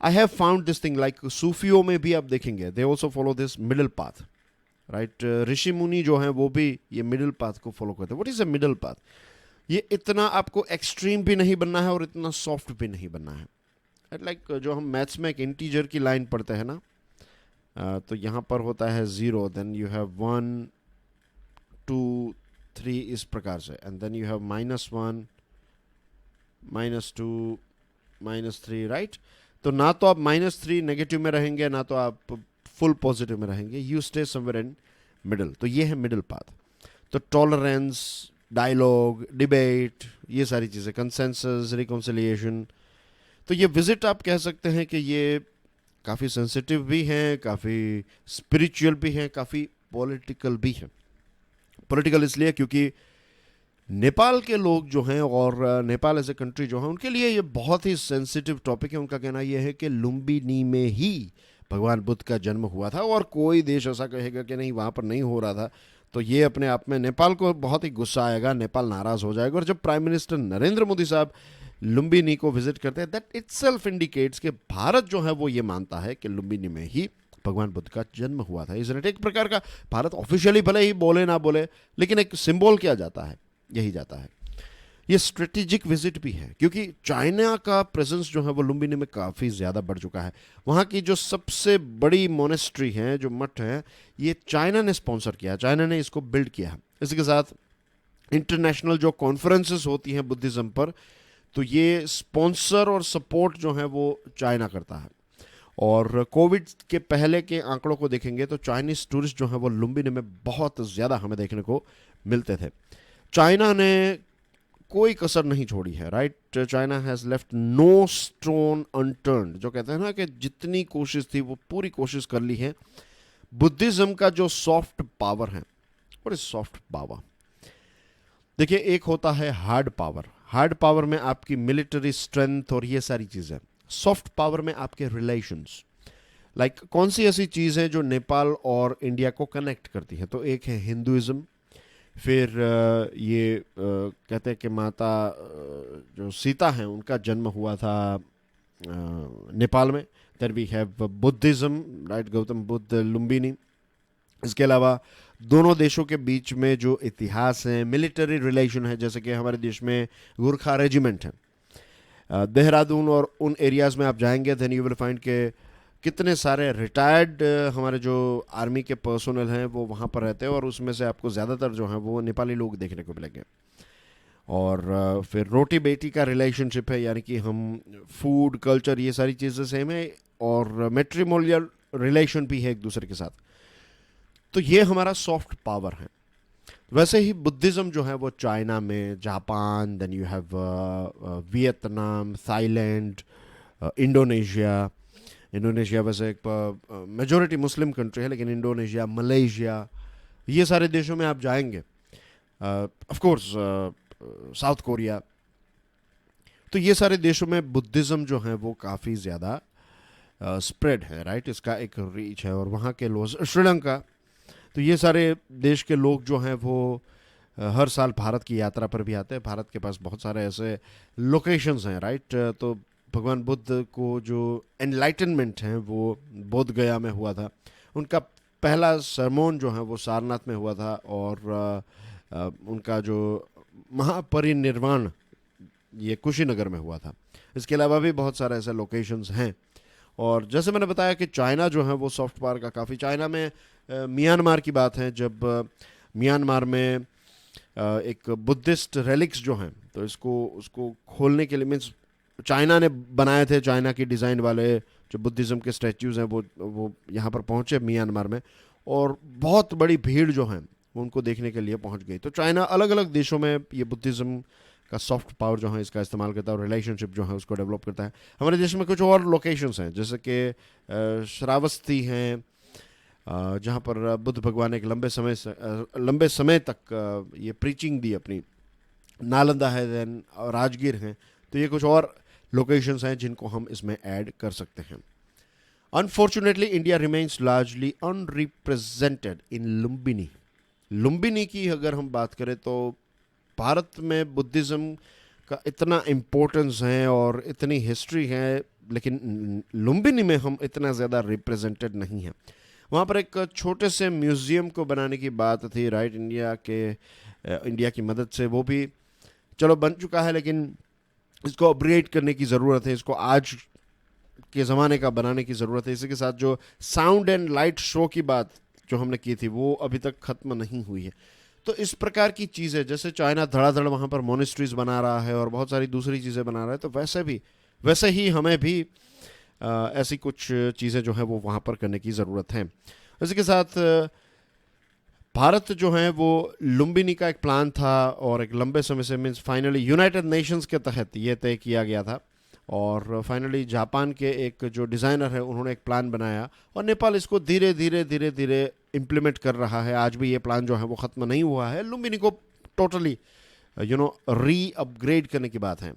I have found this thing, like सूफियों में भी आप देखेंगे they also follow this middle path, right. ऋषि मुनि जो हैं वो भी ये मिडिल पाथ को फॉलो करते हैं। What is a middle path? ये इतना आपको एक्सट्रीम भी नहीं बनना है और इतना सॉफ्ट भी नहीं बनना है। लाइक जो हम मैथ्स में एक इंटीजर की लाइन पढ़ते हैं ना, तो यहाँ पर होता है 0, देन यू हैव 1 2 3 इस प्रकार से, and then you have -1 -2 -3, right. तो ना तो आप -3 नेगेटिव में रहेंगे, ना तो आप फुल पॉजिटिव में रहेंगे, you stay somewhere in middle. तो ये है मिडिल पाथ। तो टॉलरेंस, डायलॉग, डिबेट, ये सारी चीज़ें, कंसेंसस, रिकॉन्सिलिएशन। तो ये विजिट आप कह सकते हैं कि ये काफ़ी सेंसिटिव भी हैं, काफ़ी स्पिरिचुअल भी हैं, काफ़ी पॉलिटिकल भी हैं। पॉलिटिकल इसलिए क्योंकि नेपाल के लोग जो हैं, और नेपाल एज ए कंट्री जो है, उनके लिए ये बहुत ही सेंसिटिव टॉपिक है। उनका कहना यह है कि लुम्बिनी में ही भगवान बुद्ध का जन्म हुआ था, और कोई देश ऐसा कहेगा कि नहीं वहाँ पर नहीं हो रहा था, तो ये अपने आप में नेपाल को बहुत ही गुस्सा आएगा, नेपाल नाराज़ हो जाएगा। और जब प्राइम मिनिस्टर नरेंद्र मोदी साहब लुम्बिनी को विजिट करते हैं, दैट इटसेल्फ इंडिकेट्स कि भारत जो है वो ये मानता है कि लुम्बिनी में ही भगवान बुद्ध का जन्म हुआ था। इसलिए एक प्रकार का भारत ऑफिशियली भले ही बोले ना बोले, लेकिन एक सिंबल क्या जाता है, यही जाता है। ये स्ट्रेटेजिक विजिट भी है क्योंकि चाइना का प्रेजेंस जो है वो लुम्बिनी में काफ़ी ज़्यादा बढ़ चुका है। वहाँ की जो सबसे बड़ी मोनेस्ट्री है, जो मठ है, ये चाइना ने स्पॉन्सर किया, चाइना ने इसको बिल्ड किया है। इसी के साथ इंटरनेशनल जो कॉन्फ्रेंसेस होती हैं बुद्धिज़्म पर, तो ये स्पॉन्सर और सपोर्ट जो है वो चाइना करता है। और कोविड के पहले के आंकड़ों को देखेंगे तो चाइनीज़ टूरिस्ट जो है वो लुम्बिनी में बहुत ज़्यादा हमें देखने को मिलते थे। चाइना ने कोई कसर नहीं छोड़ी है, right. China has left no stone unturned, जो कहते हैं ना कि जितनी कोशिश थी वो पूरी कोशिश कर ली है। बुद्धिज़्म का जो सॉफ्ट पावर है, और इस सॉफ्ट पावर देखिए, एक होता है हार्ड पावर। हार्ड पावर में आपकी मिलिट्री स्ट्रेंथ और ये सारी चीज़ें। सॉफ्ट पावर में आपके रिलेशंस, लाइक कौन सी ऐसी चीज़ है जो नेपाल और इंडिया को कनेक्ट करती है? तो एक है हिंदुइज्म, फिर ये कहते हैं कि माता जो सीता हैं उनका जन्म हुआ था नेपाल में। Then we have Buddhism, right, Gautam Buddha, Lumbini. इसके अलावा दोनों देशों के बीच में जो इतिहास है, मिलिट्री रिलेशन है, जैसे कि हमारे देश में गुरखा रेजिमेंट है, देहरादून और उन एरियाज़ में आप जाएंगे देन यू विल फाइंड के कितने सारे रिटायर्ड हमारे जो आर्मी के पर्सोनल हैं वो वहाँ पर रहते हैं, और उसमें से आपको ज़्यादातर जो हैं वो नेपाली लोग देखने को मिलेंगे। और फिर रोटी बेटी का रिलेशनशिप है, यानी कि हम फूड, कल्चर, ये सारी चीज़ें सेम है, और मैट्रिमोनियल रिलेशन भी है एक दूसरे के साथ। तो ये हमारा सॉफ्ट पावर है। वैसे ही बुद्धिज़्म जो है वो चाइना में, Japan, then you have Vietnam, Thailand, Indonesia. Indonesia वैसे एक मेजॉरिटी मुस्लिम कंट्री है, लेकिन इंडोनेशिया, मलेशिया, ये सारे देशों में आप जाएंगे, ऑफ कोर्स साउथ कोरिया। तो ये सारे देशों में बुद्धिज़्म जो है वो काफ़ी ज़्यादा स्प्रेड है, राइट। इसका एक रीच है। और वहाँ के लोग, श्रीलंका, तो ये सारे देश के लोग जो हैं वो हर साल भारत की यात्रा पर भी आते हैं। भारत के पास बहुत सारे ऐसे लोकेशंस हैं, राइट। तो भगवान बुद्ध को जो एनलाइटनमेंट है वो बोध गया में हुआ था। उनका पहला सरमोन जो है वो सारनाथ में हुआ था, और उनका जो महापरिनिर्वाण ये कुशीनगर में हुआ था। इसके अलावा भी बहुत सारे ऐसे लोकेशंस हैं। और जैसे मैंने बताया कि चाइना जो है वो सॉफ्ट पावर का काफ़ी, चाइना में म्यांमार की बात है, जब म्यांमार में एक बुद्धिस्ट रेलिक्स जो हैं, तो इसको उसको खोलने के लिए, मीन्स चाइना ने बनाए थे, चाइना की डिज़ाइन वाले जो बुद्धिज़्म के स्टैच्यूज़ हैं वो यहाँ पर पहुँचे म्यांमार में, और बहुत बड़ी भीड़ जो है वो उनको देखने के लिए पहुँच गई। तो चाइना अलग अलग देशों में ये बुद्धिज़्म का सॉफ्ट पावर जो है इसका इस्तेमाल करता है, और रिलेशनशिप जो है उसको डेवलप करता है। हमारे देश में कुछ और लोकेशंस हैं, जैसे कि श्रावस्ती हैं, जहाँ पर बुद्ध भगवान एक लंबे समय तक ये प्रीचिंग दी अपनी। नालंदा है, देन राजगीर हैं। तो ये कुछ और लोकेशंस हैं जिनको हम इसमें ऐड कर सकते हैं। Unfortunately India remains largely unrepresented इन लुम्बिनी। लुम्बिनी की अगर हम बात करें तो भारत में बुद्धिज़्म का इतना इम्पोर्टेंस है और इतनी हिस्ट्री है, लेकिन लुम्बिनी में हम इतना ज़्यादा रिप्रेजेंटेड नहीं हैं। वहाँ पर एक छोटे से म्यूज़ियम को बनाने की बात थी, राइट, इंडिया की मदद से। वो भी चलो बन चुका है, लेकिन इसको अपग्रेड करने की ज़रूरत है, इसको आज के ज़माने का बनाने की ज़रूरत है। इसी के साथ जो साउंड एंड लाइट शो की बात जो हमने की थी वो अभी तक ख़त्म नहीं हुई है। तो इस प्रकार की चीज़ें, जैसे चाइना धड़ाधड़ वहाँ पर मोनेस्ट्रीज बना रहा है और बहुत सारी दूसरी चीज़ें बना रहा है, तो वैसे ही हमें भी ऐसी कुछ चीज़ें जो है वो वहाँ पर करने की ज़रूरत है। इसी के साथ भारत जो है वो लुम्बिनी का एक प्लान था, और एक लंबे समय से, मीन्स फाइनली यूनाइटेड नेशंस के तहत ये तय किया गया था, और फाइनली जापान के एक जो डिज़ाइनर है उन्होंने एक प्लान बनाया, और नेपाल इसको धीरे धीरे इम्प्लीमेंट कर रहा है। आज भी ये प्लान जो है वो ख़त्म नहीं हुआ है। लुम्बिनी को टोटली री अपग्रेड करने की बात है।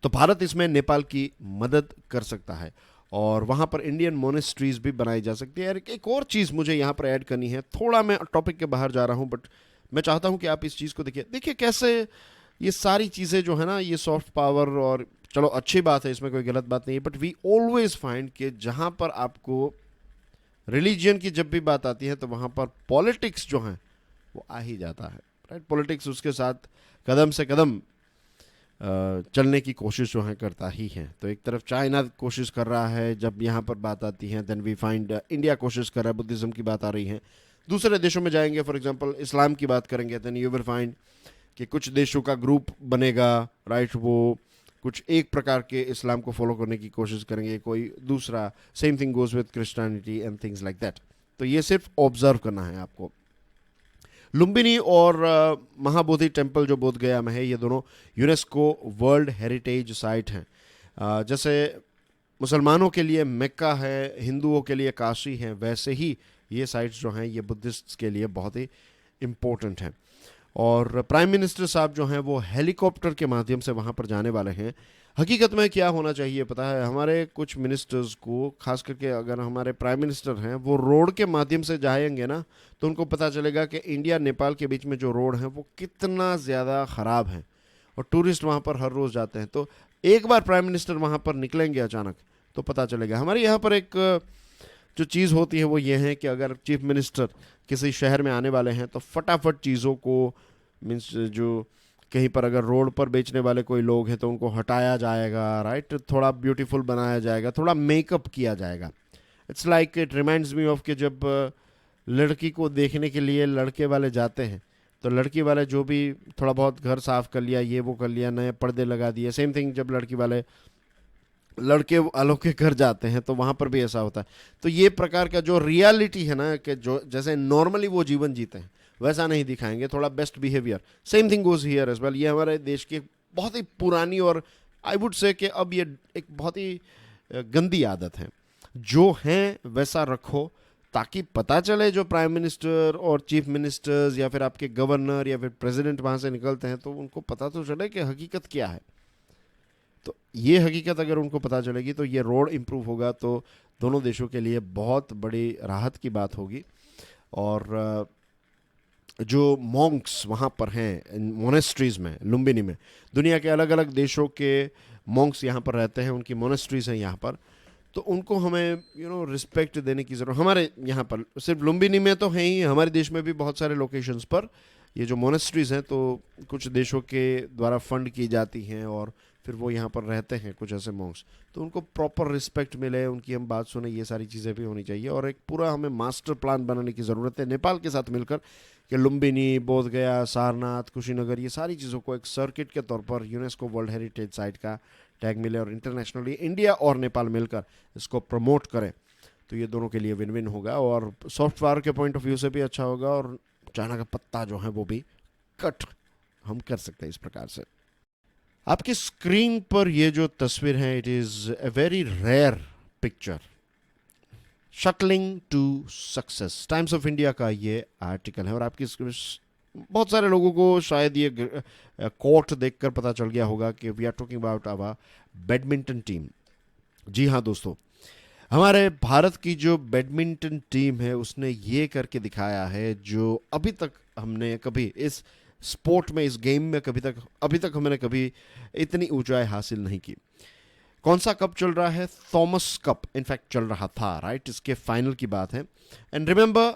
तो भारत इसमें नेपाल की मदद कर सकता है, और वहाँ पर इंडियन मोनेस्ट्रीज भी बनाई जा सकती है। एक और चीज़ मुझे यहाँ पर ऐड करनी है, थोड़ा मैं टॉपिक के बाहर जा रहा हूँ, बट मैं चाहता हूँ कि आप इस चीज़ को देखिए कैसे ये सारी चीज़ें जो है ना, ये सॉफ्ट पावर, और चलो अच्छी बात है, इसमें कोई गलत बात नहीं है, बट वी ऑलवेज फाइंड कि जहाँ पर आपको रिलीजन की जब भी बात आती है तो वहाँ पर पॉलिटिक्स जो है वो आ ही जाता है, राइट। पॉलिटिक्स उसके साथ कदम से कदम चलने की कोशिश जो है करता ही है। तो एक तरफ चाइना कोशिश कर रहा है, जब यहाँ पर बात आती है, देन वी फाइंड इंडिया कोशिश कर रहा है, बुद्धिज़्म की बात आ रही है। दूसरे देशों में जाएंगे, फॉर एग्जांपल इस्लाम की बात करेंगे, देन यू विल फाइंड कि कुछ देशों का ग्रुप बनेगा, राइट, वो कुछ एक प्रकार के इस्लाम को फॉलो करने की कोशिश करेंगे, कोई दूसरा। Same thing goes with Christianity and things like that. तो ये सिर्फ ऑब्जर्व करना है आपको। लुम्बिनी और महाबोधि टेम्पल जो बोध गया में है, ये दोनों यूनेस्को वर्ल्ड हेरिटेज साइट हैं। जैसे मुसलमानों के लिए मक्का है, हिंदुओं के लिए काशी है, वैसे ही ये साइट्स जो हैं ये बुद्धिस्ट के लिए बहुत ही इम्पोर्टेंट हैं। और प्राइम मिनिस्टर साहब जो हैं वो हेलीकॉप्टर के माध्यम से वहाँ पर जाने वाले हैं। हकीकत में क्या होना चाहिए पता है, हमारे कुछ मिनिस्टर्स को, खास करके अगर हमारे प्राइम मिनिस्टर हैं वो रोड के माध्यम से जाएंगे ना, तो उनको पता चलेगा कि इंडिया नेपाल के बीच में जो रोड है वो कितना ज़्यादा ख़राब है, और टूरिस्ट वहाँ पर हर रोज़ जाते हैं। तो एक बार प्राइम मिनिस्टर वहाँ पर निकलेंगे अचानक तो पता चलेगा। हमारे यहाँ पर एक जो चीज़ होती है वो ये है कि अगर चीफ मिनिस्टर किसी शहर में आने वाले हैं तो फटाफट चीज़ों को, मीन्स जो कहीं पर अगर रोड पर बेचने वाले कोई लोग हैं तो उनको हटाया जाएगा, राइट, थोड़ा ब्यूटीफुल बनाया जाएगा, थोड़ा मेकअप किया जाएगा। It's like it reminds me of कि जब लड़की को देखने के लिए लड़के वाले जाते हैं तो लड़की वाले जो भी थोड़ा बहुत घर साफ कर लिया, ये वो कर लिया, नए पर्दे लगा दिए। सेम थिंग जब लड़की वाले लड़के वालों के घर जाते हैं तो वहाँ पर भी ऐसा होता है। तो ये प्रकार का जो रियलिटी है ना, कि जो जैसे नॉर्मली वो जीवन जीते हैं वैसा नहीं दिखाएंगे, थोड़ा best behaviour. Same thing goes here as well. ये हमारे देश की बहुत ही पुरानी और आई वुड से कि अब ये एक बहुत ही गंदी आदत है। जो हैं वैसा रखो, ताकि पता चले जो प्राइम मिनिस्टर और चीफ मिनिस्टर्स या फिर आपके गवर्नर या फिर प्रेसिडेंट वहाँ से निकलते हैं तो उनको पता तो चले कि हकीकत क्या है। तो ये हकीकत अगर उनको पता चलेगी तो ये रोड इम्प्रूव होगा, तो दोनों देशों के लिए बहुत बड़ी राहत की बात होगी। और जो मॉन्क्स वहाँ पर हैं मोनेस्ट्रीज़ में, लुम्बिनी में, दुनिया के अलग अलग देशों के मॉन्क्स यहाँ पर रहते हैं, उनकी मोनेस्ट्रीज़ हैं यहाँ पर। तो उनको हमें रिस्पेक्ट देने की ज़रूरत, हमारे यहाँ पर सिर्फ लुम्बिनी में तो है ही, हमारे देश में भी बहुत सारे लोकेशंस पर ये जो मोनेस्ट्रीज़ हैं तो कुछ देशों के द्वारा फंड की जाती हैं और फिर वो यहाँ पर रहते हैं कुछ ऐसे मॉन्क्स, तो उनको प्रॉपर रिस्पेक्ट मिले, उनकी हम बात सुने, ये सारी चीज़ें भी होनी चाहिए। और एक पूरा हमें मास्टर प्लान बनाने की ज़रूरत है नेपाल के साथ मिलकर कि लुम्बिनी, बोध गया, सारनाथ, कुशीनगर, ये सारी चीज़ों को एक सर्किट के तौर पर यूनेस्को वर्ल्ड हेरिटेज साइट का टैग मिले और इंटरनेशनली इंडिया और नेपाल मिलकर इसको प्रमोट करें, तो ये दोनों के लिए विन विन होगा और सॉफ्ट पावर के पॉइंट ऑफ व्यू से भी अच्छा होगा और चाइना का पत्ता जो है वो भी कट हम कर सकते हैं इस प्रकार से। आपकी स्क्रीन पर ये जो तस्वीर है, it is a very rare picture, shuttling to success, Times of India का ये आर्टिकल है। और आपकी बहुत सारे लोगों को शायद ये कोट देखकर पता चल गया होगा कि we are talking about our badminton team. जी हाँ दोस्तों, हमारे भारत की जो बैडमिंटन टीम है उसने ये करके दिखाया है जो अभी तक हमने कभी इस स्पोर्ट में, इस गेम में अभी तक हमने कभी इतनी ऊंचाई हासिल नहीं की। कौन सा कप चल रहा है? थॉमस कप इनफैक्ट चल रहा था, राइट? इसके फाइनल की बात है। एंड रिमेंबर,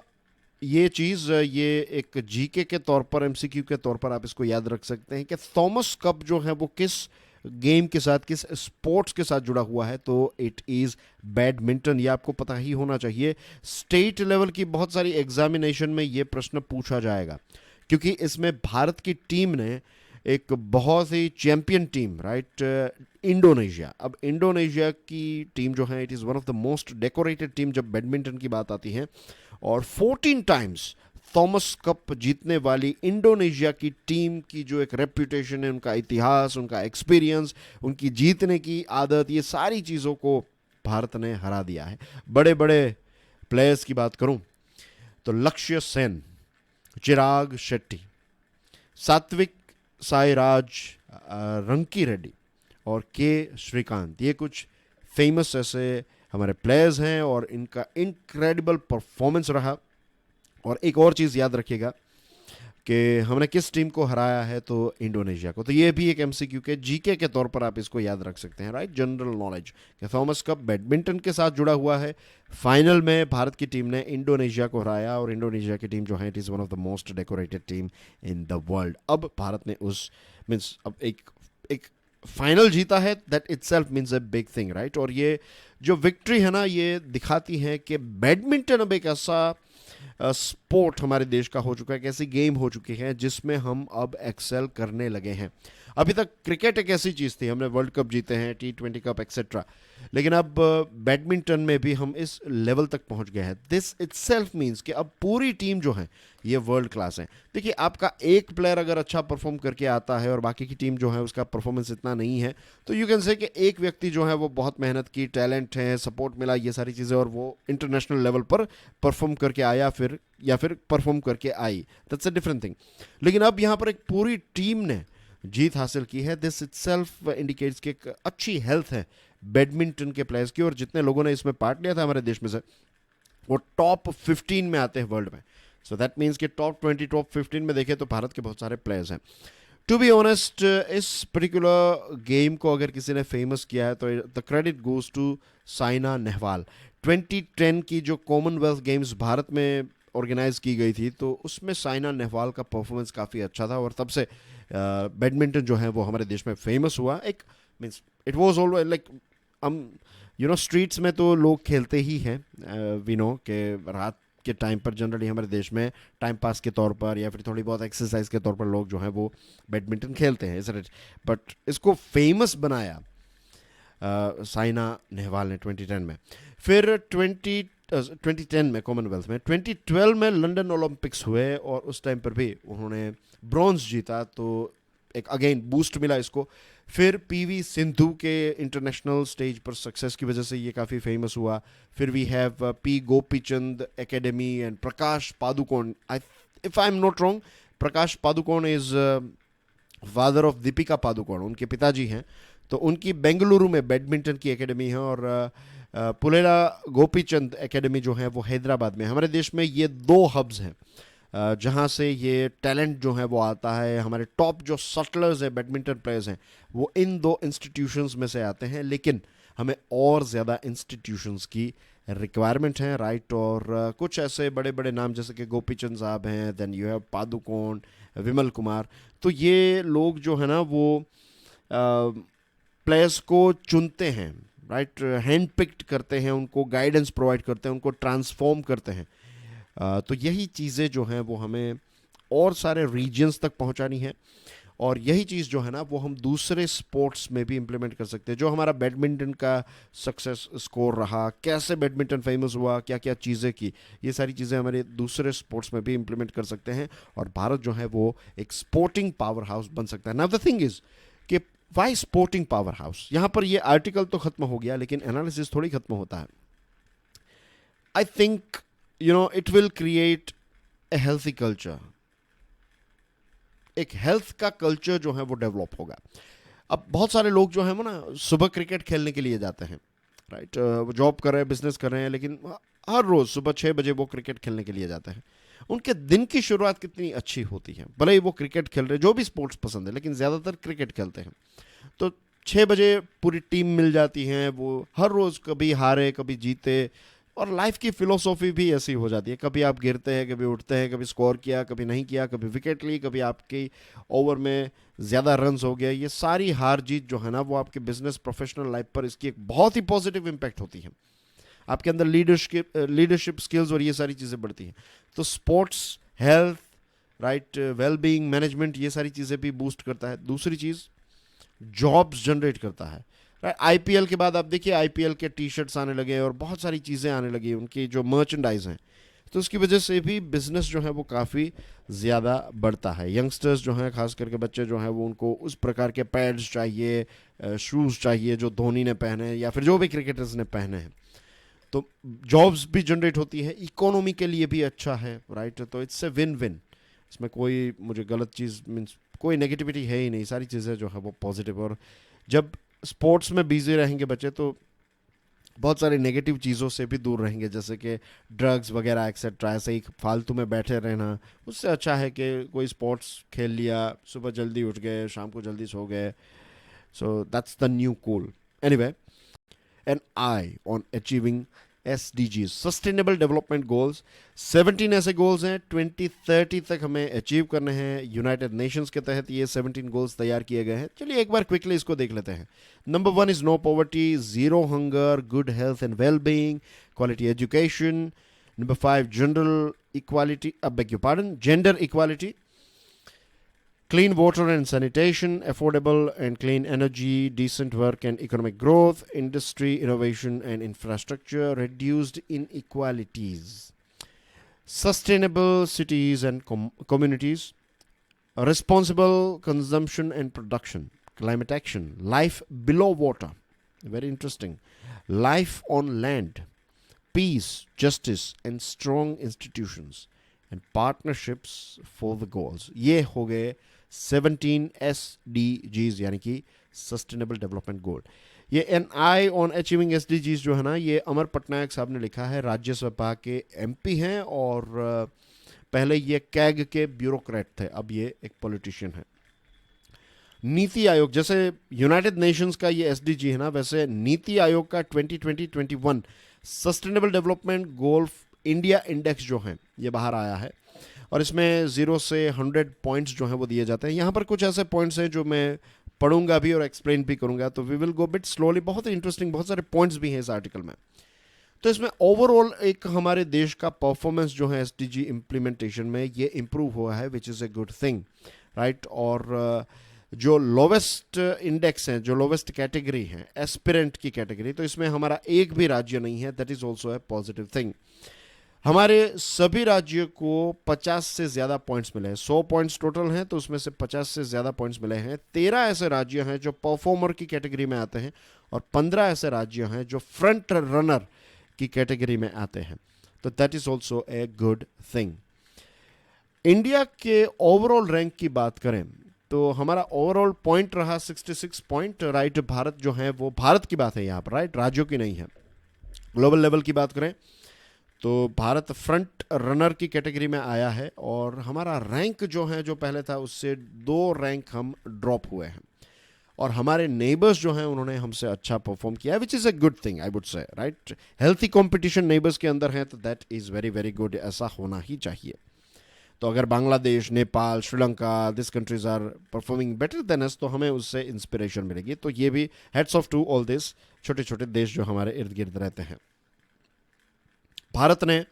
ये चीज़, ये एक जीके के तौर पर, एमसीक्यू के तौर पर आप इसको याद रख सकते हैं कि थॉमस कप जो है वो किस गेम के साथ, किस स्पोर्ट्स के साथ जुड़ा हुआ है, तो इट इज़ बैडमिंटन। ये आपको पता ही होना चाहिए। स्टेट लेवल की बहुत सारी एग्जामिनेशन में ये प्रश्न पूछा जाएगा क्योंकि इसमें भारत की टीम ने एक बहुत ही चैंपियन टीम, राइट, इंडोनेशिया। अब इंडोनेशिया की टीम जो है, it is one of the most decorated team जब बैडमिंटन की बात आती है, और 14 टाइम्स थॉमस कप जीतने वाली इंडोनेशिया की टीम की जो एक रेप्यूटेशन है, उनका इतिहास, उनका एक्सपीरियंस, उनकी जीतने की आदत, ये सारी चीज़ों को भारत ने हरा दिया है। बड़े बड़े प्लेयर्स की बात करूं तो लक्ष्य सेन, चिराग शेट्टी, सात्विक साईराज रंकी रेड्डी और के श्रीकांत, ये कुछ फेमस ऐसे हमारे प्लेयर्स हैं और इनका इनक्रेडिबल परफॉर्मेंस रहा। और एक और चीज़ याद रखिएगा कि हमने किस टीम को हराया है, तो इंडोनेशिया को। तो ये भी एक एमसीक्यू के जीके के तौर पर आप इसको याद रख सकते हैं, राइट, जनरल नॉलेज कि थॉमस कप बैडमिंटन के साथ जुड़ा हुआ है। फाइनल में भारत की टीम ने इंडोनेशिया को हराया और इंडोनेशिया की टीम जो है, it is one of the most decorated team in the world. अब भारत ने उस मीन्स अब एक फाइनल जीता है, that itself means a big thing, right. और ये जो विक्ट्री है ना, ये दिखाती है कि बैडमिंटन अब एक ऐसा स्पोर्ट हमारे देश का हो चुका है, एक ऐसी गेम हो चुकी है जिसमें हम अब एक्सेल करने लगे हैं। अभी तक क्रिकेट एक ऐसी चीज़ थी, हमने वर्ल्ड कप जीते हैं, T20 कप एक्सेट्रा, लेकिन अब बैडमिंटन में भी हम इस लेवल तक पहुंच गए हैं। दिस इटसेल्फ मीन्स कि अब पूरी टीम जो है ये वर्ल्ड क्लास है। देखिए, आपका एक प्लेयर अगर अच्छा परफॉर्म करके आता है और बाकी की टीम जो है उसका परफॉर्मेंस इतना नहीं है, तो यू कैन से कि एक व्यक्ति जो है वो बहुत मेहनत की, टैलेंट है, सपोर्ट मिला, ये सारी चीज़ें, और वो इंटरनेशनल लेवल पर परफॉर्म करके आया या फिर परफॉर्म करके आई, दैट्स अ डिफरेंट थिंग। लेकिन अब यहाँ पर एक पूरी टीम ने जीत हासिल की है। दिस इटसेल्फ इंडिकेट्स कि एक अच्छी हेल्थ है बैडमिंटन के प्लेयर्स की, और जितने लोगों ने इसमें पार्ट लिया था हमारे देश में से, वो टॉप 15 में आते हैं वर्ल्ड में। सो दैट मीन्स कि टॉप 20, टॉप 15 में देखें तो भारत के बहुत सारे प्लेयर्स हैं। टू बी ऑनेस्ट, इस पर्टिकुलर गेम को अगर किसी ने फेमस किया है तो the credit goes to Saina Nehwal. 2010 की जो कॉमनवेल्थ गेम्स भारत में ऑर्गेनाइज की गई थी, तो उसमें साइना नेहवाल का परफॉर्मेंस काफ़ी अच्छा था और तब से बैडमिंटन जो है वो हमारे देश में फेमस हुआ। एक means it was always like, हम स्ट्रीट्स में तो लोग खेलते ही हैं, वी नो कि रात के टाइम पर जनरली हमारे देश में टाइम पास के तौर पर या फिर थोड़ी बहुत एक्सरसाइज के तौर पर लोग जो हैं वो बैडमिंटन खेलते हैं, इज इट। बट इसको फेमस बनाया साइना नेहवाल ने 2010 में। फिर 2010 में कॉमनवेल्थ में, 2012 में लंदन ओलंपिक्स हुए और उस टाइम पर भी उन्होंने ब्रॉन्ज जीता, तो एक अगेन बूस्ट मिला इसको। फिर पीवी सिंधु के इंटरनेशनल स्टेज पर सक्सेस की वजह से ये काफ़ी फेमस हुआ। फिर we have P Gopichand academy and Prakash Padukone, if I am not wrong, Prakash Padukone is father of Deepika Padukone, उनके पिताजी हैं, तो उनकी बेंगलुरु में बैडमिंटन की एकेडमी है। और पुलेला गोपीचंद एकेडमी जो है वो हैदराबाद में। हमारे देश में ये 2 हब्स हैं, जहाँ से ये टैलेंट जो है वो आता है। हमारे टॉप जो शटलर्स हैं, बैडमिंटन प्लेयर्स हैं, वो इन दो इंस्टीट्यूशंस में से आते हैं, लेकिन हमें और ज़्यादा इंस्टीट्यूशंस की रिक्वायरमेंट है, राइट। और कुछ ऐसे बड़े बड़े नाम जैसे कि गोपीचंद साहब हैं, then you have Padukone, Vimal Kumar, तो ये लोग जो है ना वो प्लेयर्स को चुनते हैं, राइट, हैंड पिक्ड करते हैं, उनको गाइडेंस प्रोवाइड करते हैं, उनको ट्रांसफॉर्म करते हैं। तो यही चीज़ें जो हैं वो हमें और सारे रीजन्स तक पहुंचानी है, और यही चीज़ जो है ना वो हम दूसरे स्पोर्ट्स में भी इम्प्लीमेंट कर सकते हैं। जो हमारा बैडमिंटन का सक्सेस स्कोर रहा, कैसे बैडमिंटन फेमस हुआ, क्या क्या चीज़ें की, ये सारी चीज़ें हमारे दूसरे स्पोर्ट्स में भी इम्प्लीमेंट कर सकते हैं, और भारत जो है वो एक स्पोर्टिंग पावर हाउस बन सकता है। नाउ द थिंग इज कि वाई स्पोर्टिंग पावर हाउस, यहाँ पर ये आर्टिकल तो खत्म हो गया, लेकिन एनालिसिस थोड़ी खत्म होता है। I think it will create a healthy culture, एक हेल्थ का कल्चर जो है वो डेवलप होगा। अब बहुत सारे लोग जो है वो ना सुबह क्रिकेट खेलने के लिए जाते हैं, राइट, वो जॉब कर रहे हैं, बिजनेस कर रहे हैं, लेकिन हर रोज़ सुबह 6 बजे वो क्रिकेट खेलने के लिए जाते हैं। उनके दिन की शुरुआत कितनी अच्छी होती है, भले ही वो क्रिकेट खेल रहे, जो भी स्पोर्ट्स पसंद है, लेकिन ज़्यादातर क्रिकेट खेलते हैं। तो 6 बजे पूरी टीम मिल जाती है, वो हर रोज़ कभी हारे कभी जीते, और लाइफ की फिलोसॉफी भी ऐसी हो जाती है, कभी आप गिरते हैं, कभी उठते हैं, कभी स्कोर किया, कभी नहीं किया, कभी विकेट ली, कभी आपकी ओवर में ज़्यादा रन्स हो गया। ये सारी हार जीत जो है ना वो आपके बिजनेस प्रोफेशनल लाइफ पर इसकी एक बहुत ही पॉजिटिव इम्पैक्ट होती है। आपके अंदर लीडरशिप स्किल्स और ये सारी चीज़ें बढ़ती हैं। तो sports, health, right, well being, management, ये सारी चीज़ें भी बूस्ट करता है। दूसरी चीज़, जॉब्स जनरेट करता है, राइट। आईपीएल के बाद आप देखिए आईपीएल के टी शर्ट्स आने लगे और बहुत सारी चीज़ें आने लगी, उनकी जो मर्चेंडाइज हैं, तो उसकी वजह से भी बिजनेस जो है वो काफ़ी ज़्यादा बढ़ता है। यंगस्टर्स जो हैं, खास करके बच्चे जो हैं, वो उनको उस प्रकार के पैड्स चाहिए, शूज़ चाहिए जो धोनी ने पहने हैं या फिर जो भी क्रिकेटर्स ने पहने हैं। तो जॉब्स भी जनरेट होती है, इकोनॉमी के लिए भी अच्छा है, राइट। तो इट्स ए विन विन, इसमें कोई मुझे गलत चीज़ मीन्स कोई नेगेटिविटी है ही नहीं, सारी चीज़ें जो है वो पॉजिटिव। और जब स्पोर्ट्स में बिजी रहेंगे बच्चे तो बहुत सारी नेगेटिव चीज़ों से भी दूर रहेंगे, जैसे कि ड्रग्स वगैरह एक्सेट्रा, ऐसे ही फालतू में बैठे रहना। उससे अच्छा है कि कोई स्पोर्ट्स खेल लिया, सुबह जल्दी उठ गए, शाम को जल्दी सो गए। So that's the new cool. Anyway, an eye on achieving SDGs, sustainable development goals. 17 ऐसे गोल्स हैं 2030 तक हमें अचीव करने हैं। यूनाइटेड नेशंस के तहत ये 17 गोल्स तैयार किए गए हैं। चलिए एक बार क्विकली इसको देख लेते हैं। Number 1 is no poverty, zero hunger, good health and well being, quality education. Number 5 general equality, gender equality, clean water and sanitation, affordable and clean energy, decent work and economic growth, industry, innovation and infrastructure, reduced inequalities, sustainable cities and communities, responsible consumption and production, climate action, life below water, very interesting, life on land, peace, justice and strong institutions, and partnerships for the goals. ये हो गए 17 SDGs, यानी कि sustainable development goal. ये an eye on achieving SDGs जो है ना, ये अमर पटनायक साहब ने लिखा है, राज्यसभा के MP हैं, और पहले ये कैग के ब्यूरोक्रेट थे, अब ये एक पॉलिटिशियन है। नीति आयोग, जैसे यूनाइटेड नेशंस का ये SDG है ना, वैसे नीति आयोग का 2020-21 सस्टेनेबल डेवलपमेंट गोल इंडिया इंडेक्स जो है ये बाहर आया है, और इसमें 0 से 100 पॉइंट्स जो हैं वो दिए जाते हैं। यहाँ पर कुछ ऐसे पॉइंट्स हैं जो मैं पढ़ूंगा भी और एक्सप्लेन भी करूंगा, तो we will go bit slowly. बहुत ही इंटरेस्टिंग, बहुत सारे पॉइंट्स भी हैं इस आर्टिकल में। तो इसमें ओवरऑल एक हमारे देश का परफॉर्मेंस जो है SDG इम्प्लीमेंटेशन में ये इम्प्रूव हुआ है, which is a good thing, right. और जो लोवेस्ट इंडेक्स हैं, जो लोवेस्ट कैटेगरी हैं, एस्पिरेंट की कैटेगरी, तो इसमें हमारा एक भी राज्य नहीं है, that is also a positive thing. हमारे सभी राज्यों को 50 से ज़्यादा पॉइंट्स मिले हैं, 100 पॉइंट्स टोटल हैं, तो उसमें से 50 से ज़्यादा पॉइंट्स मिले हैं। 13 ऐसे राज्य हैं जो परफॉर्मर की कैटेगरी में आते हैं, और 15 ऐसे राज्य हैं जो फ्रंट रनर की कैटेगरी में आते हैं, तो that is also a good thing. India के ओवरऑल रैंक की बात करें तो हमारा ओवरऑल पॉइंट रहा 66 पॉइंट, राइट। भारत जो है वो, भारत की बात है यहाँ पर, राइट, राज्यों की नहीं है। ग्लोबल लेवल की बात करें तो भारत फ्रंट रनर की कैटेगरी में आया है और हमारा रैंक जो है जो पहले था उससे 2 रैंक हम ड्रॉप हुए हैं। और हमारे नेबर्स जो हैं उन्होंने हमसे अच्छा परफॉर्म किया है, which is a good thing I would say, right. Healthy competition neighbours के अंदर है तो that is very very good, ऐसा होना ही चाहिए। तो अगर Bangladesh, Nepal, Sri Lanka, this countries are performing better than us तो हमें उससे इंस्पिरेशन मिलेगी। तो ये भी heads off to all this छोटे छोटे देश जो हमारे इर्द गिर्द रहते हैं। भारत ने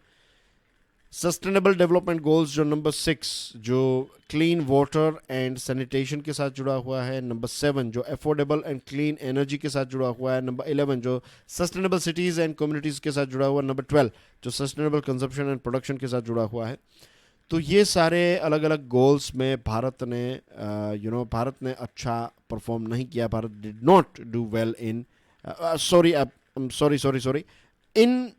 सस्टेनेबल डेवलपमेंट गोल्स जो नंबर 6 जो क्लीन वाटर एंड सैनिटेशन के साथ जुड़ा हुआ है, नंबर 7 जो अफोर्डेबल एंड क्लीन एनर्जी के साथ जुड़ा हुआ है, नंबर 11 जो सस्टेनेबल सिटीज़ एंड कम्युनिटीज़ के साथ जुड़ा हुआ है, नंबर 12 जो सस्टेनेबल कंजप्शन एंड प्रोडक्शन के साथ जुड़ा हुआ है। तो ये सारे अलग अलग गोल्स में भारत ने भारत ने अच्छा परफॉर्म नहीं किया। Bharat did not do well in sorry इन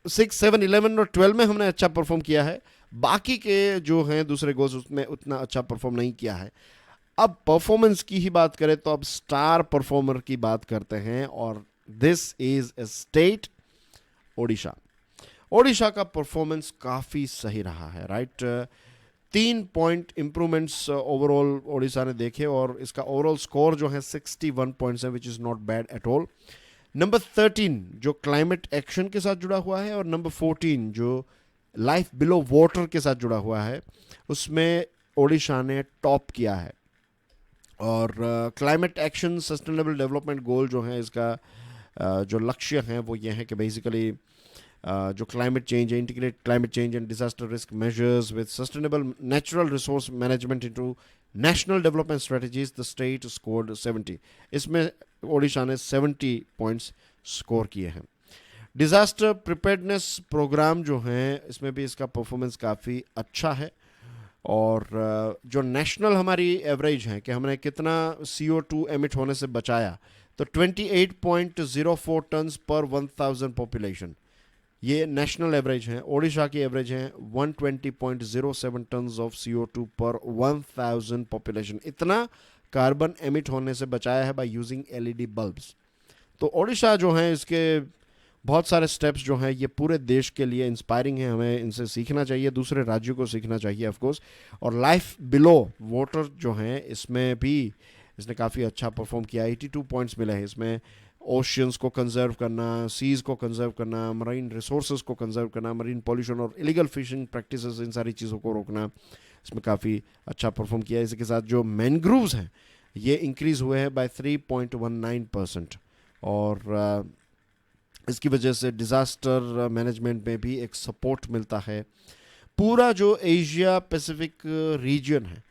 6, 7, 11 और 12 में हमने अच्छा परफॉर्म किया है। बाकी के जो हैं दूसरे गोल्स उसमें उतना अच्छा परफॉर्म नहीं किया है। अब परफॉर्मेंस की ही बात करें तो अब स्टार परफॉर्मर की बात करते हैं और this is a state Odisha. Odisha का परफॉर्मेंस काफ़ी सही रहा है, right. 3 point improvements overall Odisha ने देखे और इसका ओवरऑल स्कोर जो है 61 पॉइंट्स है, which is not bad at all. Number 13 जो क्लाइमेट एक्शन के साथ जुड़ा हुआ है और नंबर 14 जो लाइफ बिलो वाटर के साथ जुड़ा हुआ है, उसमें ओडिशा ने टॉप किया है। और क्लाइमेट एक्शन सस्टेनेबल डेवलपमेंट गोल जो है इसका जो लक्ष्य है वो ये है कि बेसिकली जो क्लाइमेट चेंज है, integrate climate change and disaster risk measures with sustainable natural resource management into national development strategies, the state scored 70। इसमें ओडिशा ने 70 पॉइंट्स स्कोर किए हैं। डिजास्टर प्रिपेयर्डनेस प्रोग्राम जो हैं इसमें भी इसका परफॉर्मेंस काफ़ी अच्छा है। और जो नेशनल हमारी एवरेज है कि हमने कितना CO2 एमिट होने से बचाया, तो 28.04 टन्स पर 1000 पॉपुलेशन, ये नेशनल एवरेज है। ओडिशा की एवरेज है 120.07 टन्स ऑफ CO2 पर 1000 पॉपुलेशन। इतना कार्बन एमिट होने से बचाया है बाय यूजिंग LED बल्ब्स। तो ओडिशा जो है इसके बहुत सारे स्टेप्स जो हैं ये पूरे देश के लिए इंस्पायरिंग है, हमें इनसे सीखना चाहिए, दूसरे राज्यों को सीखना चाहिए ऑफ कोर्स। और लाइफ बिलो वाटर जो है इसमें भी इसने काफ़ी अच्छा परफॉर्म किया, 82 पॉइंट्स मिले हैं इसमें। ओशियंस को कंजर्व करना, सीज़ को कंजर्व करना, मरीन रिसोर्सेज को कंजर्व करना, मरीन पॉल्यूशन और इलीगल फिशिंग प्रैक्टिसेस, इन सारी चीज़ों को रोकना, इसमें काफ़ी अच्छा परफॉर्म किया। इसके साथ जो मैनग्रूव्स हैं ये इंक्रीज़ हुए हैं बाय 3.19%। और इसकी वजह से डिज़ास्टर मैनेजमेंट में भी एक सपोर्ट मिलता है। पूरा जो एशिया पैसिफिक रीजन है,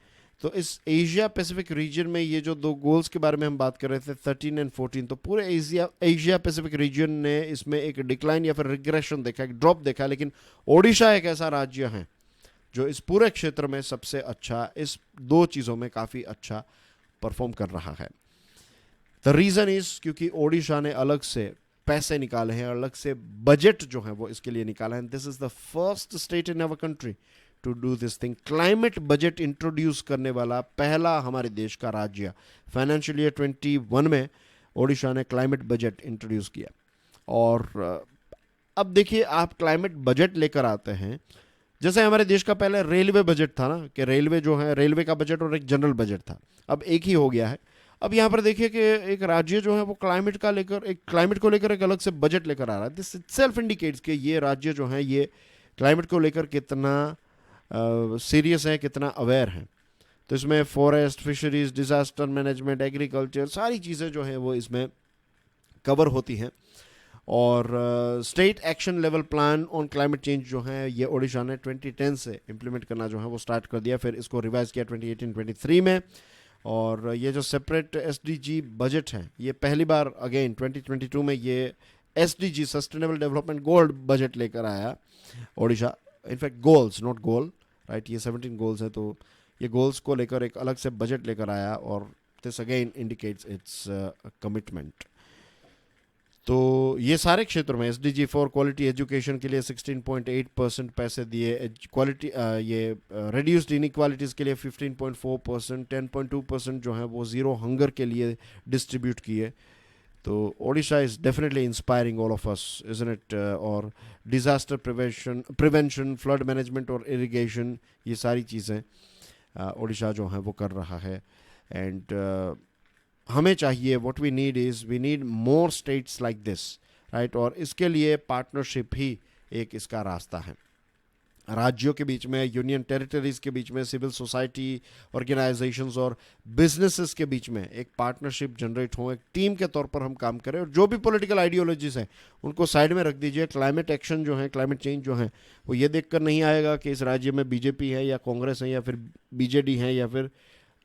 तो इस एशिया पैसिफिक रीजन में ये जो 2 गोल्स के बारे में हम बात कर रहे थे 13 और 14, तो पूरे एशिया पैसिफिक रीजन ने इसमें एक डिक्लाइन या फिर रिग्रेशन देखा, एक ड्रॉप देखा। लेकिन ओडिशा एक ऐसा राज्य है जो इस पूरे क्षेत्र में सबसे अच्छा इस 2 चीज़ों में काफ़ी अच्छा परफॉर्म कर रहा है। द रीज़न इज़ क्योंकि ओडिशा ने अलग से पैसे निकाले हैं, अलग से बजट जो है वो इसके लिए निकाला है। This is the first state in our country to do this thing. Climate budget introduce करने वाला पहला हमारे देश का राज्य। फाइनेंशियल ईयर 21 में ओडिशा ने क्लाइमेट बजट इंट्रोड्यूस किया। और अब देखिए, आप क्लाइमेट बजट लेकर आते हैं, जैसे हमारे देश का पहले रेलवे बजट था ना, कि रेलवे जो है रेलवे का बजट और एक जनरल बजट था, अब एक ही हो गया है। अब यहाँ पर देखिए कि एक राज्य जो है वो क्लाइमेट को लेकर एक अलग से बजट लेकर आ रहा है। दिस इटसेल्फ इंडिकेट्स कि ये राज्य जो है ये क्लाइमेट को लेकर कितना सीरियस है, कितना अवेयर है। तो इसमें forest, fisheries, disaster management, agriculture, सारी चीज़ें जो हैं वो इसमें कवर होती हैं। और state action level plan on climate change जो है ये ओडिशा ने 2010 से इम्प्लीमेंट करना जो है वो स्टार्ट कर दिया, फिर इसको रिवाइज किया 2018-23 में। और ये जो सेपरेट SDG बजट है ये पहली बार अगेन 2022 में ये SDG sustainable development gold budget लेकर आया Odisha. In fact goals, not goal, right, ये 17 गोल्स है, तो ये गोल्स को लेकर एक अलग से बजट लेकर आया। और this again indicates it's commitment. तो ये सारे क्षेत्रों में SDG फॉर क्वालिटी एजुकेशन के लिए 16.8% पैसे दिए, क्वालिटी ये रिड्यूस्ड इनइक्वालिटीज़ के लिए 15.4%, 10.2% जो है वो ज़ीरो हंगर के लिए डिस्ट्रीब्यूट किए। तो Odisha is definitely inspiring all of us, isn't it? और डिज़ास्टर प्रिवेंशन, फ्लड मैनेजमेंट और इरिगेशन, ये सारी चीज़ें ओडिशा जो है वो कर रहा है. एंड हमें चाहिए, what we need is, we need more states like this, right. और इसके लिए पार्टनरशिप ही एक इसका रास्ता है. राज्यों के बीच में, यूनियन टेरिटरीज के बीच में, सिविल सोसाइटी ऑर्गेनाइजेशंस और बिजनेसेस के बीच में एक पार्टनरशिप जनरेट हो, एक टीम के तौर पर हम काम करें. और जो भी पॉलिटिकल आइडियोलॉजीज हैं उनको साइड में रख दीजिए. क्लाइमेट एक्शन जो है, क्लाइमेट चेंज जो है, वो ये देखकर नहीं आएगा कि इस राज्य में बीजेपी है या कांग्रेस है या फिर बीजेडी है या फिर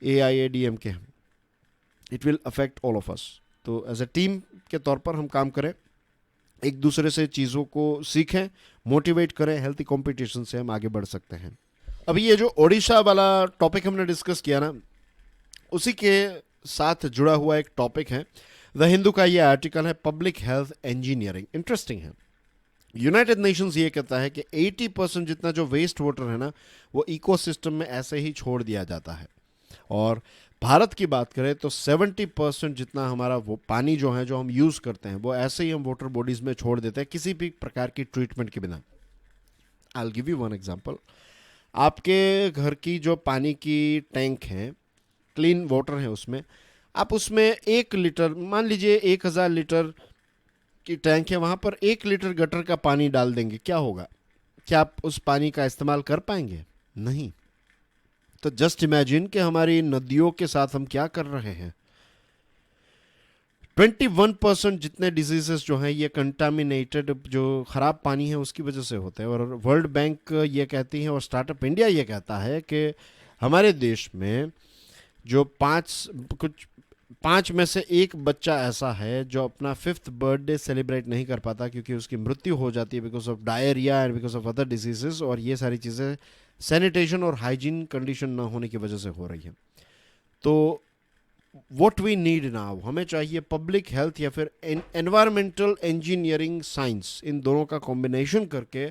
AIADMK है. It will affect all of us. तो एज ए टीम के तौर पर हम काम करें, एक दूसरे से चीज़ों को सीखें, मोटिवेट करें. हेल्थी कंपटीशन से हम आगे बढ़ सकते हैं. अभी ये जो ओडिशा वाला टॉपिक हमने डिस्कस किया ना, उसी के साथ जुड़ा हुआ एक टॉपिक है द हिंदू का. ये आर्टिकल है पब्लिक हेल्थ इंजीनियरिंग. इंटरेस्टिंग है. यूनाइटेड नेशंस ये कहता है कि 80% जितना जो वेस्ट वाटर है ना, वो इकोसिस्टम में ऐसे ही छोड़ दिया जाता है. और भारत की बात करें तो 70% जितना हमारा वो पानी जो है, जो हम यूज़ करते हैं, वो ऐसे ही हम वाटर बॉडीज़ में छोड़ देते हैं किसी भी प्रकार की ट्रीटमेंट के बिना. I will give you one example. आपके घर की जो पानी की टैंक है, क्लीन वाटर है, उसमें आप उसमें 1 लीटर, मान लीजिए 1000 लीटर की टैंक है, वहाँ पर 1 लीटर गटर का पानी डाल देंगे, क्या होगा? क्या आप उस पानी का इस्तेमाल कर पाएंगे? नहीं. तो जस्ट इमेजिन कि हमारी नदियों के साथ हम क्या कर रहे हैं. 21% जितने डिजीजेस जो हैं ये कंटामिनेटेड, जो ख़राब पानी है उसकी वजह से होते हैं. और वर्ल्ड बैंक ये कहती है और स्टार्टअप इंडिया ये कहता है कि हमारे देश में जो पाँच में से एक बच्चा ऐसा है जो अपना 5th बर्थडे सेलिब्रेट नहीं कर पाता क्योंकि उसकी मृत्यु हो जाती है because of diarrhoea and because of other diseases. और ये सारी चीज़ें सैनिटेशन और हाइजीन कंडीशन ना होने की वजह से हो रही है. तो व्हाट वी नीड नाउ, हमें चाहिए पब्लिक हेल्थ या फिर एनवायरमेंटल इंजीनियरिंग साइंस, इन दोनों का कॉम्बिनेशन करके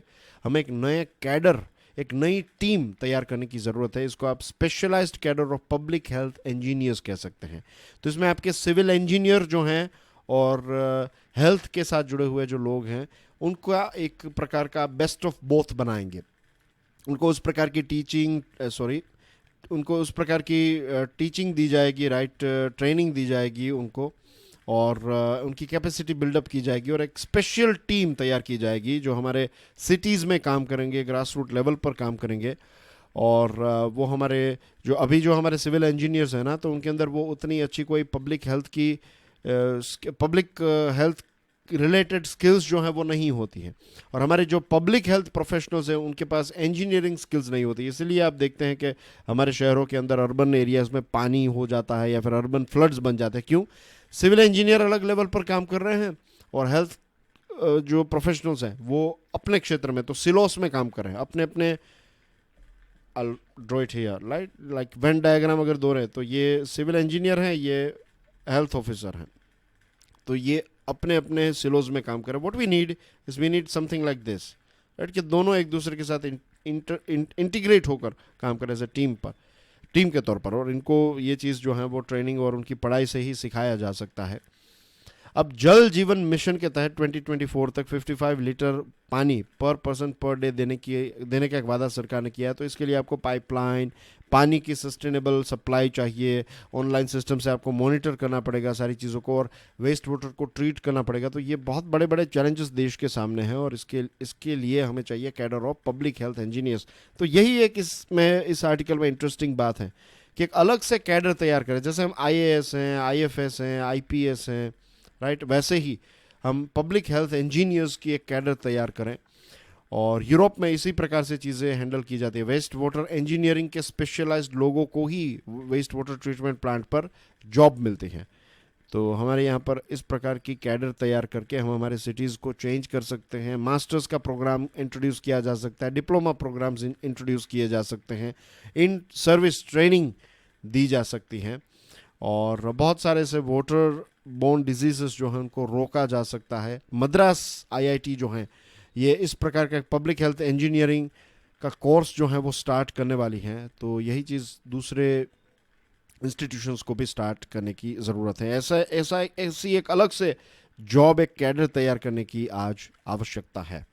हमें एक नए कैडर, एक नई टीम तैयार करने की ज़रूरत है. इसको आप specialised cadre of public health engineers कह सकते हैं. तो इसमें आपके सिविल इंजीनियर जो हैं और हेल्थ के साथ जुड़े हुए जो लोग हैं, उनका एक प्रकार का बेस्ट ऑफ बोथ बनाएंगे. उनको उस प्रकार की टीचिंग दी जाएगी, राइट, ट्रेनिंग दी जाएगी उनको, और उनकी कैपेसिटी बिल्डअप की जाएगी. और एक स्पेशल टीम तैयार की जाएगी जो हमारे सिटीज़ में काम करेंगे, ग्रास रूट लेवल पर काम करेंगे. और वो हमारे जो हमारे सिविल इंजीनियर्स हैं ना, तो उनके अंदर वो उतनी अच्छी कोई पब्लिक हेल्थ रिलेटेड स्किल्स जो हैं वो नहीं होती हैं. और हमारे जो पब्लिक हेल्थ प्रोफेशनल्स हैं उनके पास इंजीनियरिंग स्किल्स नहीं होती. इसलिए आप देखते हैं कि हमारे शहरों के अंदर अर्बन एरियाज़ में पानी हो जाता है या फिर अर्बन फ्लड्स बन जाते हैं. क्यों? सिविल इंजीनियर अलग लेवल पर काम कर रहे हैं और हेल्थ जो प्रोफेशनल्स हैं वो अपने क्षेत्र में, तो सिलोस में काम कर रहे हैं अपने अपने. Draw it here, like Venn diagram अगर दो रहे, तो ये सिविल इंजीनियर हैं, ये हेल्थ ऑफिसर हैं. तो ये अपने अपने सिलोज में काम करें. What we need something like this, right, कि दोनों एक दूसरे के साथ इंटीग्रेट होकर काम करें एज ए टीम के तौर पर. और इनको ये चीज़ जो है वो ट्रेनिंग और उनकी पढ़ाई से ही सिखाया जा सकता है. अब जल जीवन मिशन के तहत 2024 तक 55 लीटर पानी पर पर्सन पर डे देने का एक वादा सरकार ने किया है. तो इसके लिए आपको पाइपलाइन, पानी की सस्टेनेबल सप्लाई चाहिए. ऑनलाइन सिस्टम से आपको मॉनिटर करना पड़ेगा सारी चीज़ों को, और वेस्ट वाटर को ट्रीट करना पड़ेगा. तो ये बहुत बड़े बड़े चैलेंजेस देश के सामने हैं और इसके लिए हमें चाहिए cadre of public health engineers. तो यही एक इस आर्टिकल में इंटरेस्टिंग बात है कि एक अलग से कैडर तैयार करें. जैसे हम IAS हैं, IFS हैं, IPS हैं, राइट, वैसे ही हम पब्लिक हेल्थ इंजीनियर्स की एक कैडर तैयार करें. और यूरोप में इसी प्रकार से चीज़ें हैंडल की जाती है. वेस्ट वाटर इंजीनियरिंग के स्पेशलाइज्ड लोगों को ही वेस्ट वाटर ट्रीटमेंट प्लांट पर जॉब मिलती है. तो हमारे यहाँ पर इस प्रकार की कैडर तैयार करके हम हमारे सिटीज़ को चेंज कर सकते हैं. मास्टर्स का प्रोग्राम इंट्रोड्यूस किया जा सकता है, डिप्लोमा प्रोग्राम्स इंट्रोड्यूस किए जा सकते हैं, इन सर्विस ट्रेनिंग दी जा सकती हैं. और बहुत सारे से वाटर बोर्न डिजीजेस जो हैं उनको रोका जा सकता है. मद्रास IIT जो हैं ये इस प्रकार का पब्लिक हेल्थ इंजीनियरिंग का कोर्स जो है वो स्टार्ट करने वाली हैं. तो यही चीज़ दूसरे इंस्टीट्यूशंस को भी स्टार्ट करने की ज़रूरत है। ऐसा ऐसा ऐसी एक अलग से जॉब, एक कैडर तैयार करने की आज आवश्यकता है।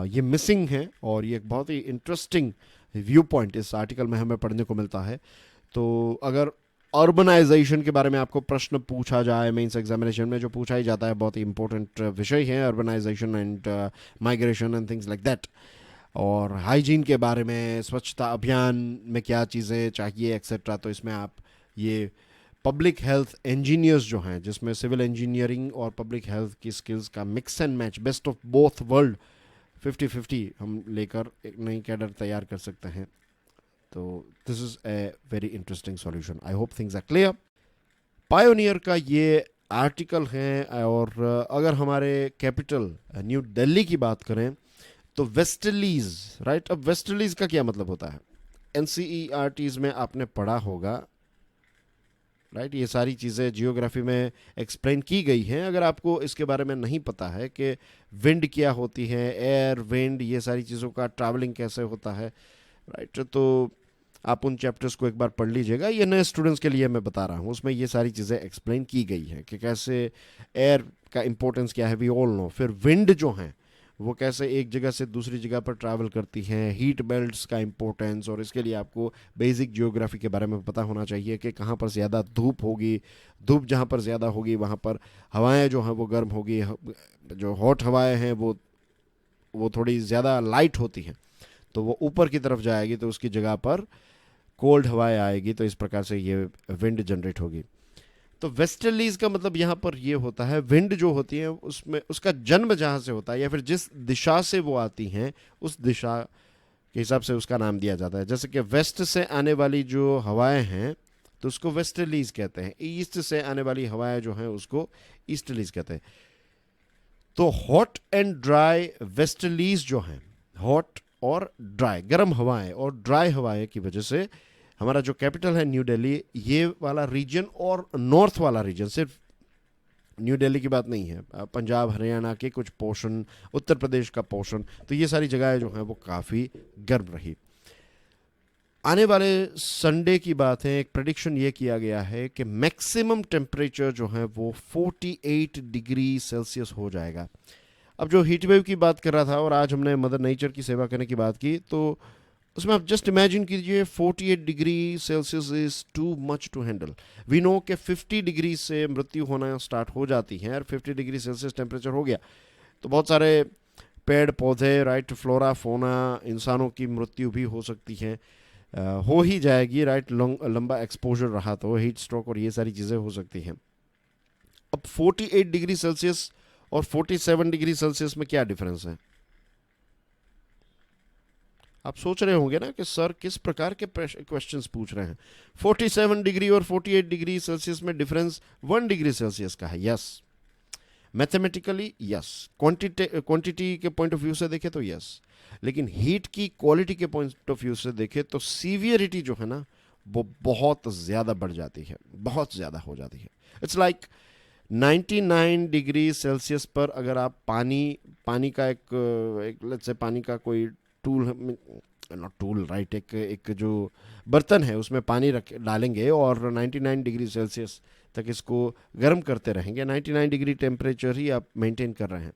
ये मिसिंग है और ये एक बहुत ही इंटरेस्टिंग व्यू पॉइंट इस आर्टिकल में हमें पढ़ने को मिलता है। तो अगर अर्बनाइजेशन के बारे में आपको प्रश्न पूछा जाए मेंस एग्जामिनेशन में, जो पूछा ही जाता है, बहुत ही इंपॉर्टेंट विषय है urbanisation and migration and things like that. और हाइजीन के बारे में, स्वच्छता अभियान में क्या चीज़ें चाहिए एक्सेट्रा, तो इसमें आप ये पब्लिक हेल्थ इंजीनियर्स जो हैं, जिसमें सिविल इंजीनियरिंग और पब्लिक हेल्थ की स्किल्स का mix and match, best of both world 50-50 हम लेकर एक नई कैडर तैयार कर सकते हैं। तो this is a very interesting solution. I hope things are clear. Pioneer का ये आर्टिकल है। और अगर हमारे कैपिटल न्यू दिल्ली की बात करें तो वेस्टलीज, राइट। अब वेस्टलीज का क्या मतलब होता है? एनसीईआरटीज में आपने पढ़ा होगा, राइट। ये सारी चीज़ें जियोग्राफी में एक्सप्लेन की गई हैं। अगर आपको इसके बारे में नहीं पता है कि विंड क्या होती है, एयर, विंड, ये सारी चीज़ों का ट्रैवलिंग कैसे होता है, राइट, तो आप उन चैप्टर्स को एक बार पढ़ लीजिएगा। ये नए स्टूडेंट्स के लिए मैं बता रहा हूँ, उसमें ये सारी चीज़ें एक्सप्लेन की गई हैं कि कैसे एयर का इंपॉर्टेंस क्या है, वी ऑल नो। फिर विंड जो हैं वो कैसे एक जगह से दूसरी जगह पर ट्रैवल करती हैं, हीट बेल्ट्स का इंपॉर्टेंस, और इसके लिए आपको बेसिक जियोग्राफी के बारे में पता होना चाहिए कि कहाँ पर ज़्यादा धूप होगी, धूप जहाँ पर ज़्यादा होगी वहाँ पर हवाएं जो हैं वो गर्म होगी, जो हॉट हवाएं हैं वो थोड़ी ज़्यादा लाइट होती हैं, तो वो ऊपर की तरफ जाएगी, तो उसकी जगह पर कोल्ड हवाएं आएगी, तो इस प्रकार से ये विंड जनरेट होगी। तो वेस्टर्लीज का मतलब यहाँ पर ये होता है, विंड जो होती है उसमें उसका जन्म जहाँ से होता है या फिर जिस दिशा से वो आती हैं उस दिशा के हिसाब से उसका नाम दिया जाता है। जैसे कि वेस्ट से आने वाली जो हवाएं हैं तो उसको वेस्टर्लीज कहते हैं, ईस्ट से आने वाली हवाएं जो हैं उसको ईस्टर्लीज कहते हैं। तो हॉट एंड ड्राई वेस्टर्लीज जो हैं, हॉट और ड्राई, गर्म हवाएं और ड्राई हवाएं की वजह से हमारा जो कैपिटल है न्यू दिल्ली, ये वाला रीजन और नॉर्थ वाला रीजन, सिर्फ न्यू दिल्ली की बात नहीं है, पंजाब हरियाणा के कुछ पोर्शन, उत्तर प्रदेश का पोर्शन, तो ये सारी जगहें जो हैं वो काफ़ी गर्म रही। आने वाले संडे की बात है, एक प्रेडिक्शन ये किया गया है कि मैक्सिमम टेम्परेचर जो है वो 48 डिग्री सेल्सियस हो जाएगा। अब जो हीट वेव की बात कर रहा था और आज हमने मदर नेचर की सेवा करने की बात की, तो उसमें आप जस्ट इमेजिन कीजिए 48 degree Celsius is too much to handle. We know कि 50 डिग्री से मृत्यु होना स्टार्ट हो जाती है, और 50 डिग्री सेल्सियस टेम्परेचर हो गया तो बहुत सारे पेड़ पौधे, राइट, फ्लोरा फोना, इंसानों की मृत्यु भी हो सकती है, हो ही जाएगी, राइट। लंबा एक्सपोजर रहा तो हीट स्ट्रोक और ये सारी चीज़ें हो सकती हैं। अब 48 डिग्री सेल्सियस और 47 डिग्री सेल्सियस में क्या डिफरेंस है? आप सोच रहे होंगे ना कि सर किस प्रकार के क्वेश्चंस पूछ रहे हैं। 47 डिग्री और 48 डिग्री सेल्सियस में डिफरेंस 1 डिग्री सेल्सियस का है, यस। मैथमेटिकली यस, क्वांटिटी के पॉइंट ऑफ व्यू से देखें तो यस, लेकिन हीट की क्वालिटी के पॉइंट ऑफ व्यू से देखें तो सीवियरिटी जो है ना वो बहुत ज़्यादा बढ़ जाती है, बहुत ज़्यादा हो जाती है। इट्स लाइक 99 डिग्री सेल्सियस पर अगर आप पानी का एक लेट्स से पानी का कोई टूल, नॉट टूल, राइट, एक जो बर्तन है उसमें पानी रख डालेंगे और 99 डिग्री सेल्सियस तक इसको गर्म करते रहेंगे, 99 डिग्री टेम्परेचर ही आप मेंटेन कर रहे हैं,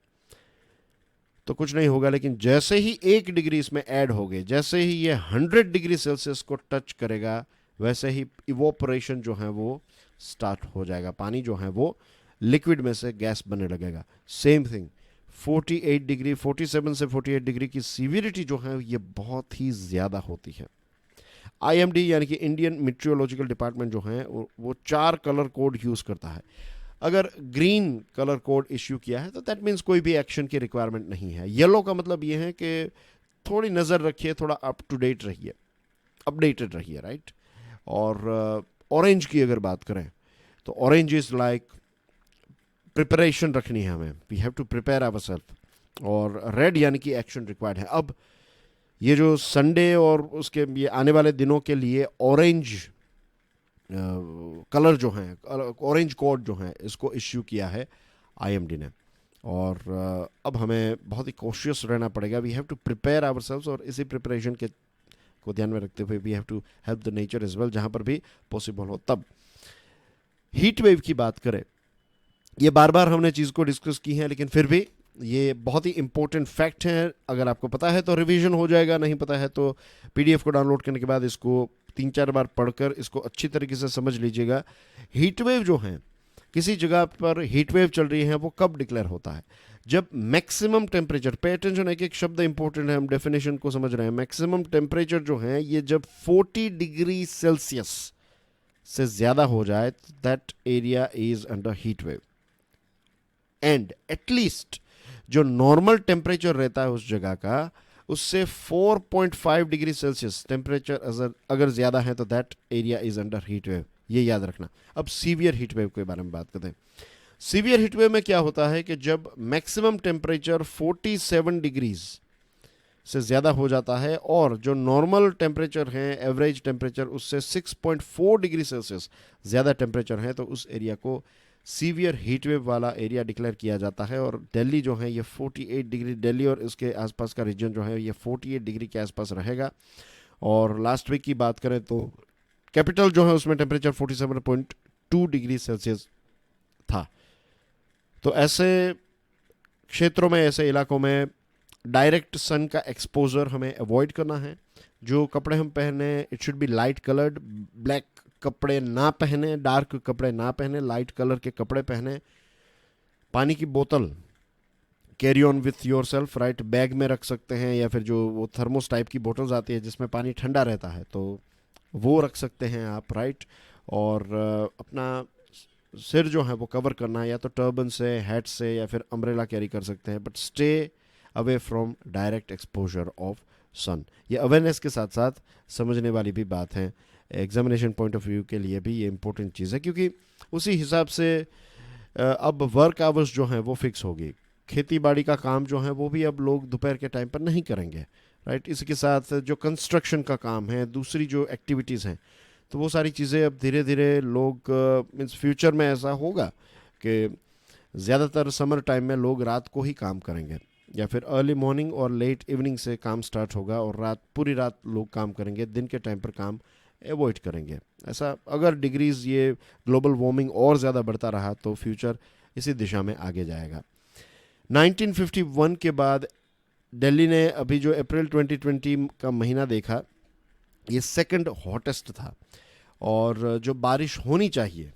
तो कुछ नहीं होगा। लेकिन जैसे ही 1 डिग्री इसमें ऐड हो गए, जैसे ही ये 100 डिग्री सेल्सियस को टच करेगा, वैसे ही इवोपरेशन जो है वो स्टार्ट हो जाएगा, पानी जो है वो लिक्विड में से गैस बनने लगेगा। सेम थिंग 48 डिग्री, 47 से 48 डिग्री की सीवियरिटी जो है ये बहुत ही ज़्यादा होती है। आईएमडी यानी कि इंडियन मेट्रोलॉजिकल डिपार्टमेंट जो है वो 4 कलर कोड यूज़ करता है। अगर ग्रीन कलर कोड इश्यू किया है तो दैट मीन्स कोई भी एक्शन की रिक्वायरमेंट नहीं है। येलो का मतलब ये है कि थोड़ी नज़र रखिए, थोड़ा अप टू डेट रहिए, अपडेटेड रहिए, राइट। और ऑरेंज की अगर बात करें तो ऑरेंज इज़ लाइक प्रिपरेशन रखनी है हमें, we have to prepare ourself. और रेड यानी कि एक्शन रिक्वायर्ड है। अब ये जो संडे और उसके ये आने वाले दिनों के लिए ऑरेंज कलर जो हैं, ऑरेंज कोड जो हैं, इसको इश्यू किया है आईएमडी ने। और अब हमें बहुत ही कॉशियस रहना पड़ेगा, we have to prepare ourselves, और इसी प्रिपरेशन के को ध्यान में रखते हुए we have to help the nature as well, जहाँ पर भी पॉसिबल हो। तब हीट वेव की बात करें, ये बार बार हमने चीज़ को डिस्कस की है, लेकिन फिर भी ये बहुत ही इंपॉर्टेंट फैक्ट है। अगर आपको पता है तो रिवीजन हो जाएगा, नहीं पता है तो पीडीएफ को डाउनलोड करने के बाद इसको 3-4 बार पढ़कर इसको अच्छी तरीके से समझ लीजिएगा। हीट वेव जो है, किसी जगह पर हीट वेव चल रही है, वो कब डिक्लेयर होता है? जब मैक्सिमम टेम्परेचर, पे अटेंशन, एक एक शब्द इंपॉर्टेंट है, हम डेफिनेशन को समझ रहे हैं। मैक्सिमम टेम्परेचर जो है ये जब 40 डिग्री सेल्सियस से ज़्यादा हो जाए, that area is under heat wave. And at least जो नॉर्मल टेम्परेचर रहता है उस जगह का, उससे 4.5 डिग्री सेल्सियस टेम्परेचर अगर ज़्यादा है तो that area is under heat wave, ये याद रखना। अब सीवियर हीट वेव के बारे में बात करते हैं। सीवियर हीट वेव में क्या होता है कि जब मैक्सिमम टेम्परेचर 47 डिग्रीज से ज़्यादा हो जाता है और जो नॉर्मल टेम्परेचर है, एवरेज टेम्परेचर, उससे 6.4 डिग्री सेल्सियस ज़्यादा टेम्परेचर है, तो उस एरिया को सीवियर हीट वेव वाला एरिया डिक्लेयर किया जाता है। और दिल्ली जो है ये 48 डिग्री, दिल्ली और इसके आसपास का रीजन जो है ये 48 डिग्री के आसपास रहेगा। और लास्ट वीक की बात करें तो कैपिटल जो है उसमें टेम्परेचर 47.2 डिग्री सेल्सियस था। तो ऐसे क्षेत्रों में, ऐसे इलाकों में डायरेक्ट सन का एक्सपोजर हमें अवॉइड करना है। जो कपड़े हम पहने, it should be light coloured. Black कपड़े ना पहने, डार्क कपड़े ना पहने, लाइट कलर के कपड़े पहने। पानी की बोतल carry on with your self, right, bag में रख सकते हैं, या फिर जो वो थर्मोस टाइप की बोतल्स आती है जिसमें पानी ठंडा रहता है, तो वो रख सकते हैं आप, राइट। और अपना सिर जो है वो कवर करना है, या तो टर्बन से, हैट से, या फिर अम्ब्रेला कैरी कर सकते हैं, but stay away from direct exposure of sun. ये अवेयरनेस के साथ साथ समझने वाली भी बात है, एग्जामिनेशन पॉइंट ऑफ व्यू के लिए भी ये इंपॉर्टेंट चीज़ है, क्योंकि उसी हिसाब से अब वर्क आवर्स जो हैं वो फिक्स होगी। खेती बाड़ी का काम जो है वो भी अब लोग दोपहर के टाइम पर नहीं करेंगे, राइट। इसके साथ जो कंस्ट्रक्शन का काम है, दूसरी जो एक्टिविटीज़ हैं, तो वो सारी चीज़ें अब धीरे धीरे लोग, मीन्स फ्यूचर में ऐसा होगा कि ज़्यादातर समर टाइम में लोग रात को ही काम करेंगे, या फिर अर्ली मॉर्निंग और लेट इवनिंग से काम स्टार्ट होगा और पूरी रात लोग काम करेंगे, दिन के टाइम पर काम एवॉइड करेंगे। ऐसा अगर डिग्रीज ये ग्लोबल वार्मिंग और ज़्यादा बढ़ता रहा तो फ्यूचर इसी दिशा में आगे जाएगा। 1951 के बाद दिल्ली ने अभी जो अप्रैल 2020 का महीना देखा, ये सेकंड हॉटेस्ट था। और जो बारिश होनी चाहिए,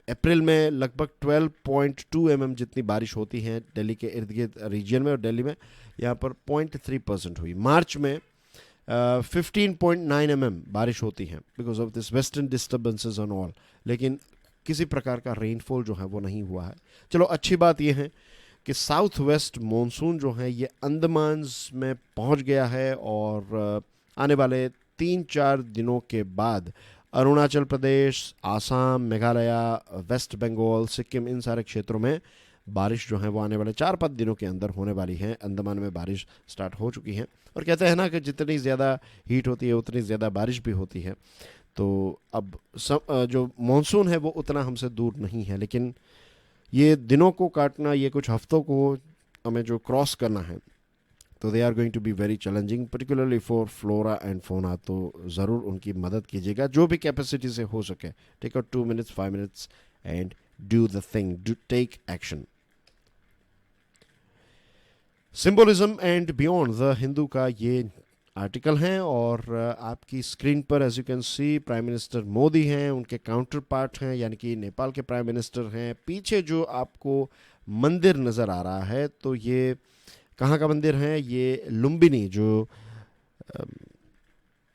अप्रैल में लगभग 12.2 mm जितनी बारिश होती है दिल्ली के इर्द गिर्द रीजन में, और दिल्ली में यहाँ पर 0.3% हुई। मार्च में 15.9 mm बारिश होती है because of this western disturbances and all, लेकिन किसी प्रकार का रेनफॉल जो है वो नहीं हुआ है। चलो, अच्छी बात ये है कि साउथ वेस्ट मानसून जो है ये अंडमान में पहुंच गया है, और आने वाले 3-4 दिनों के बाद अरुणाचल प्रदेश, आसाम, मेघालय, वेस्ट बंगाल, सिक्किम, इन सारे क्षेत्रों में बारिश जो है वो आने वाले 4-5 दिनों के अंदर होने वाली है। अंडमान में बारिश स्टार्ट हो चुकी है, और कहते हैं ना कि जितनी ज़्यादा हीट होती है उतनी ज़्यादा बारिश भी होती है। तो अब जो मानसून है वो उतना हमसे दूर नहीं है, लेकिन ये दिनों को काटना, ये कुछ हफ्तों को हमें जो क्रॉस करना है, तो they are going to be very challenging, particularly for flora and fauna. तो ज़रूर उनकी मदद कीजिएगा जो भी कैपेसिटी से हो सके। Take out 2 minutes, 5 minutes and do the thing, do take action. Symbolism and beyond the Hindu का ये आर्टिकल हैं, और आपकी स्क्रीन पर as you can see prime minister Modi हैं, उनके काउंटर पार्ट हैं यानी कि नेपाल के प्राइम मिनिस्टर हैं। पीछे जो आपको मंदिर नज़र आ रहा है, तो ये कहाँ का मंदिर है? ये लुम्बिनी, जो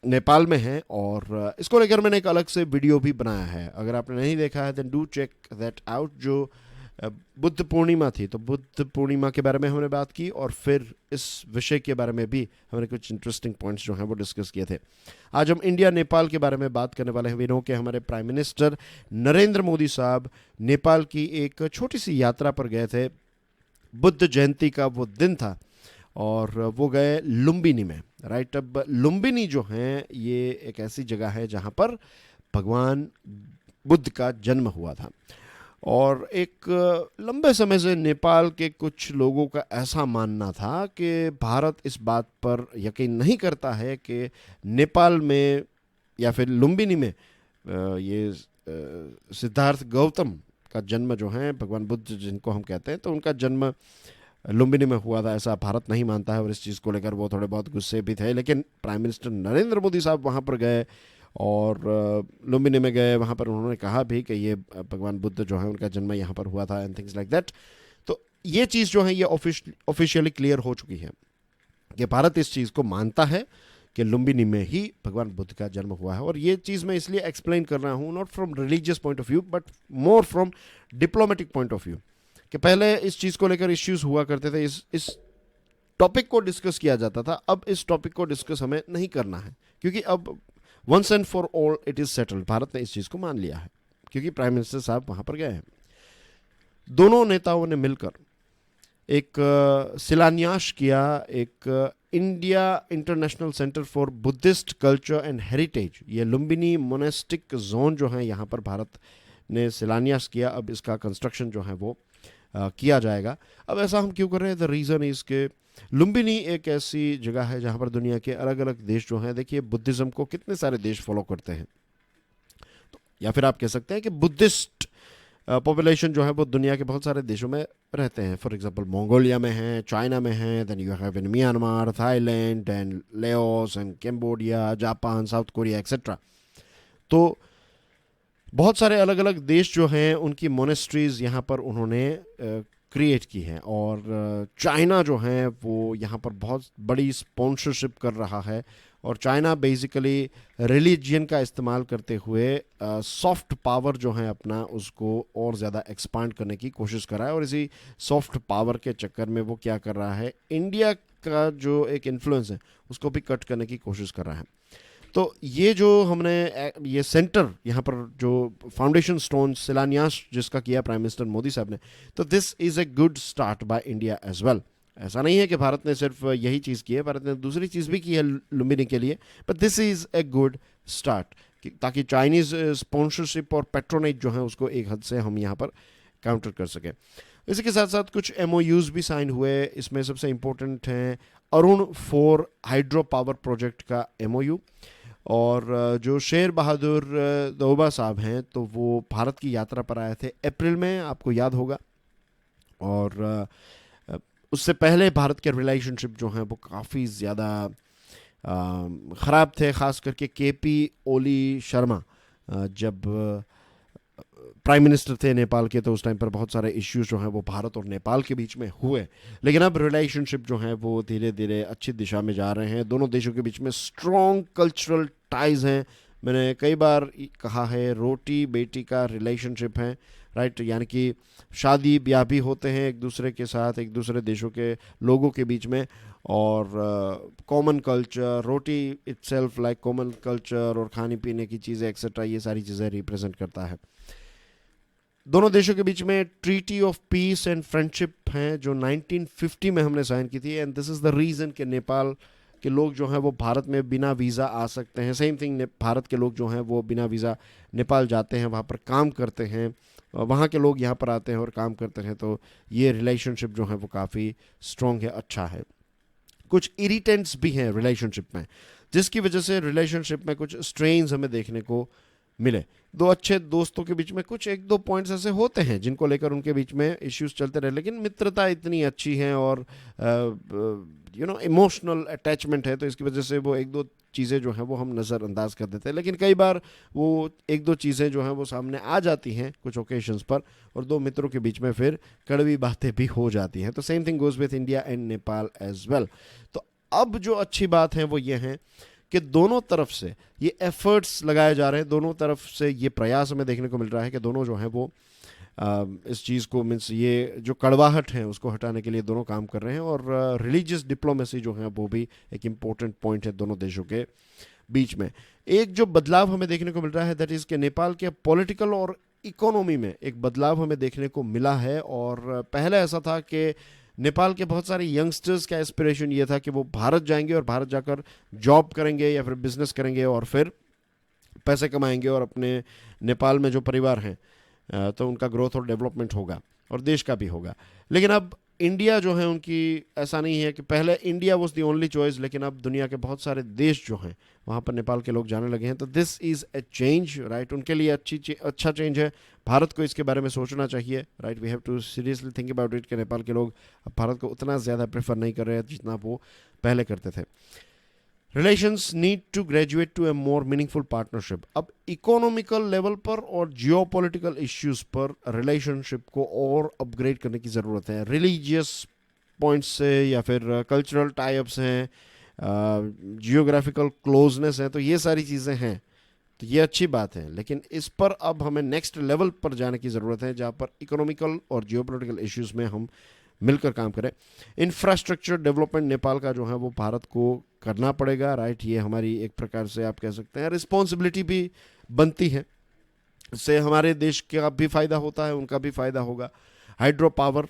नेपाल में है, और इसको लेकर मैंने एक अलग से वीडियो भी बनाया है। अगर आपने नहीं देखा है then do check that out. जो बुद्ध पूर्णिमा थी, तो बुद्ध पूर्णिमा के बारे में हमने बात की, और फिर इस विषय के बारे में भी हमने कुछ इंटरेस्टिंग पॉइंट्स जो हैं वो डिस्कस किए थे। आज हम इंडिया नेपाल के बारे में बात करने वाले हैं। विनो के हमारे प्राइम मिनिस्टर नरेंद्र मोदी साहब नेपाल की एक छोटी सी यात्रा पर गए थे। बुद्ध जयंती का वो दिन था, और वो गए लुम्बिनी में, राइट। अब लुम्बिनी जो है ये एक ऐसी जगह है जहाँ पर भगवान बुद्ध का जन्म हुआ था, और एक लंबे समय से नेपाल के कुछ लोगों का ऐसा मानना था कि भारत इस बात पर यकीन नहीं करता है कि नेपाल में या फिर लुम्बिनी में ये सिद्धार्थ गौतम का जन्म जो है, भगवान बुद्ध जिनको हम कहते हैं, तो उनका जन्म लुम्बिनी में हुआ था, ऐसा भारत नहीं मानता है। और इस चीज़ को लेकर वो थोड़े बहुत गुस्से भी थे। लेकिन प्राइम मिनिस्टर नरेंद्र मोदी साहब वहाँ पर गए और लुम्बिनी में गए, वहाँ पर उन्होंने कहा भी कि ये भगवान बुद्ध जो है उनका जन्म यहाँ पर हुआ था एंड थिंग्स लाइक दैट। तो ये चीज़ जो है ये ऑफिशियली क्लियर हो चुकी है कि भारत इस चीज़ को मानता है कि लुम्बिनी में ही भगवान बुद्ध का जन्म हुआ है। और ये चीज़ मैं इसलिए एक्सप्लेन कर रहा हूँ, not from religious point of view but more from diplomatic point of view, कि पहले इस चीज़ को लेकर इश्यूज हुआ करते थे, इस टॉपिक को डिस्कस किया जाता था। अब इस टॉपिक को डिस्कस हमें नहीं करना है, क्योंकि अब once and for all it is settled. Bharat ने इस चीज़ को मान लिया है क्योंकि प्राइम मिनिस्टर साहब वहाँ पर गए हैं। दोनों नेताओं ने मिलकर एक शिलान्यास किया, एक India international centre for Buddhist culture and heritage, ये लुम्बिनी मोनेस्टिक जोन जो है यहाँ पर भारत ने शिलान्यास किया। अब इसका कंस्ट्रक्शन जो है वो किया जाएगा। अब ऐसा हम क्यों कर रहे हैं? द रीज़न इज़ के लुम्बिनी एक ऐसी जगह है जहाँ पर दुनिया के अलग अलग देश जो हैं, देखिए बुद्धिज़्म को कितने सारे देश फॉलो करते हैं, तो या फिर आप कह सकते हैं कि बुद्धिस्ट पॉपुलेशन जो है वो दुनिया के बहुत सारे देशों में रहते हैं। फॉर एग्जांपल मंगोलिया में है, चाइना में है, then you have in Myanmar, Thailand and Laos and Cambodia, Japan, South Korea etcetera. तो बहुत सारे अलग अलग देश जो हैं उनकी मोनेस्ट्रीज़ यहाँ पर उन्होंने क्रिएट की हैं। और चाइना जो है वो यहाँ पर बहुत बड़ी स्पॉन्सरशिप कर रहा है। और चाइना बेसिकली रिलीजियन का इस्तेमाल करते हुए सॉफ्ट पावर जो है अपना, उसको और ज़्यादा एक्सपांड करने की कोशिश कर रहा है। और इसी सॉफ्ट पावर के चक्कर में वो क्या कर रहा है, इंडिया का जो एक इन्फ्लुएंस है उसको भी कट करने की कोशिश कर रहा है। तो ये जो हमने ये सेंटर यहाँ पर जो फाउंडेशन स्टोन शिलान्यास जिसका किया प्राइम मिनिस्टर मोदी साहब ने, तो this is a good start by India as well. ऐसा नहीं है कि भारत ने सिर्फ यही चीज़ की है, भारत ने दूसरी चीज़ भी की है लुम्बिनी के लिए, but this is a good start, ताकि चाइनीज़ स्पॉन्सरशिप और पेट्रोनेज जो है उसको एक हद से हम यहाँ पर काउंटर कर सकें। इसी के साथ साथ कुछ MOUs भी साइन हुए। इसमें सबसे इम्पोर्टेंट हैं अरुण 4 हाइड्रो पावर प्रोजेक्ट का MOU। और जो शेर बहादुर दोबा साहब हैं, तो वो भारत की यात्रा पर आए थे अप्रैल में, आपको याद होगा। और उससे पहले भारत के रिलेशनशिप जो हैं वो काफ़ी ज़्यादा ख़राब थे, ख़ास करके KP ओली शर्मा जब प्राइम मिनिस्टर थे नेपाल के, तो उस टाइम पर बहुत सारे इश्यूज जो हैं वो भारत और नेपाल के बीच में हुए। लेकिन अब रिलेशनशिप जो हैं वो धीरे धीरे अच्छी दिशा में जा रहे हैं। दोनों देशों के बीच में स्ट्रॉन्ग कल्चरल टाइज हैं। मैंने कई बार कहा है, रोटी बेटी का रिलेशनशिप है, राइट, यानी कि शादी ब्याह भी होते हैं एक दूसरे के साथ, एक दूसरे देशों के लोगों के बीच में। और कॉमन कल्चर, रोटी इटसेल्फ लाइक कॉमन कल्चर, और खाने पीने की चीज़ें एक्सेट्रा, ये सारी चीज़ें रिप्रेजेंट करता है। दोनों देशों के बीच में treaty of peace and friendship हैं जो 1950 में हमने साइन की थी। And this is the reason कि नेपाल के लोग जो हैं वो भारत में बिना वीज़ा आ सकते हैं। सेम थिंग, भारत के लोग जो हैं वो बिना वीज़ा नेपाल जाते हैं, वहाँ पर काम करते हैं, वहाँ के लोग यहाँ पर आते हैं और काम करते हैं। तो ये रिलेशनशिप जो है वो काफ़ी स्ट्रॉन्ग है, अच्छा है। कुछ इरिटेंट्स भी हैं रिलेशनशिप में, जिसकी वजह से रिलेशनशिप में कुछ स्ट्रेन्स हमें देखने को मिले। दो अच्छे दोस्तों के बीच में कुछ एक दो पॉइंट्स ऐसे होते हैं जिनको लेकर उनके बीच में इश्यूज चलते रहे, लेकिन मित्रता इतनी अच्छी है और इमोशनल अटैचमेंट है, तो इसकी वजह से वो एक दो चीज़ें जो हैं वो हम नज़रअंदाज कर देते हैं। लेकिन कई बार वो एक दो चीज़ें जो हैं वो सामने आ जाती हैं कुछ ओकेशंस पर, और दो मित्रों के बीच में फिर कड़वी बातें भी हो जाती हैं। तो same thing goes with India and Nepal as well. तो अब जो अच्छी बात है वो ये है कि दोनों तरफ से ये एफर्ट्स लगाए जा रहे हैं, दोनों तरफ से ये प्रयास हमें देखने को मिल रहा है कि दोनों जो हैं वो इस चीज़ को, मीन्स ये जो कड़वाहट है उसको हटाने के लिए दोनों काम कर रहे हैं। और रिलीजियस डिप्लोमेसी जो है वो भी एक इम्पोर्टेंट पॉइंट है दोनों देशों के बीच में। एक जो बदलाव हमें देखने को मिल रहा है दैट इज़ कि नेपाल के पॉलिटिकल और इकोनॉमी में एक बदलाव हमें देखने को मिला है। और पहले ऐसा था कि नेपाल के बहुत सारे यंगस्टर्स का एस्पिरेशन ये था कि वो भारत जाएंगे और भारत जाकर जॉब करेंगे या फिर बिजनेस करेंगे और फिर पैसे कमाएंगे और अपने नेपाल में जो परिवार हैं तो उनका ग्रोथ और डेवलपमेंट होगा और देश का भी होगा। लेकिन अब इंडिया जो है उनकी ऐसा नहीं है कि पहले India was the only choice, लेकिन अब दुनिया के बहुत सारे देश जो हैं वहाँ पर नेपाल के लोग जाने लगे हैं। तो this is A change, right. उनके लिए अच्छा चेंज है। भारत को इसके बारे में सोचना चाहिए, right. We have to seriously think about it कि नेपाल के लोग अब भारत को उतना ज़्यादा प्रेफर नहीं कर रहे हैं जितना वो पहले करते थे। Relations need to graduate to a more meaningful partnership. अब इकोनॉमिकल लेवल पर और जियोपॉलिटिकल इश्यूज पर रिलेशनशिप को और अपग्रेड करने की ज़रूरत है। रिलीजियस पॉइंट्स से या फिर कल्चरल टाइप्स हैं, जियोग्राफिकल क्लोजनेस है, तो ये सारी चीज़ें हैं, तो ये अच्छी बात है। लेकिन इस पर अब हमें नेक्स्ट लेवल पर जाने की ज़रूरत है जहाँ पर इकोनॉमिकल और जियोपॉलिटिकल इश्यूज में हम मिलकर काम करें। इंफ्रास्ट्रक्चर डेवलपमेंट नेपाल का जो है वो भारत को करना पड़ेगा, राइट। ये हमारी एक प्रकार से आप कह सकते हैं रिस्पॉन्सिबिलिटी भी बनती है। इससे हमारे देश का भी फ़ायदा होता है, उनका भी फ़ायदा होगा। हाइड्रो पावर,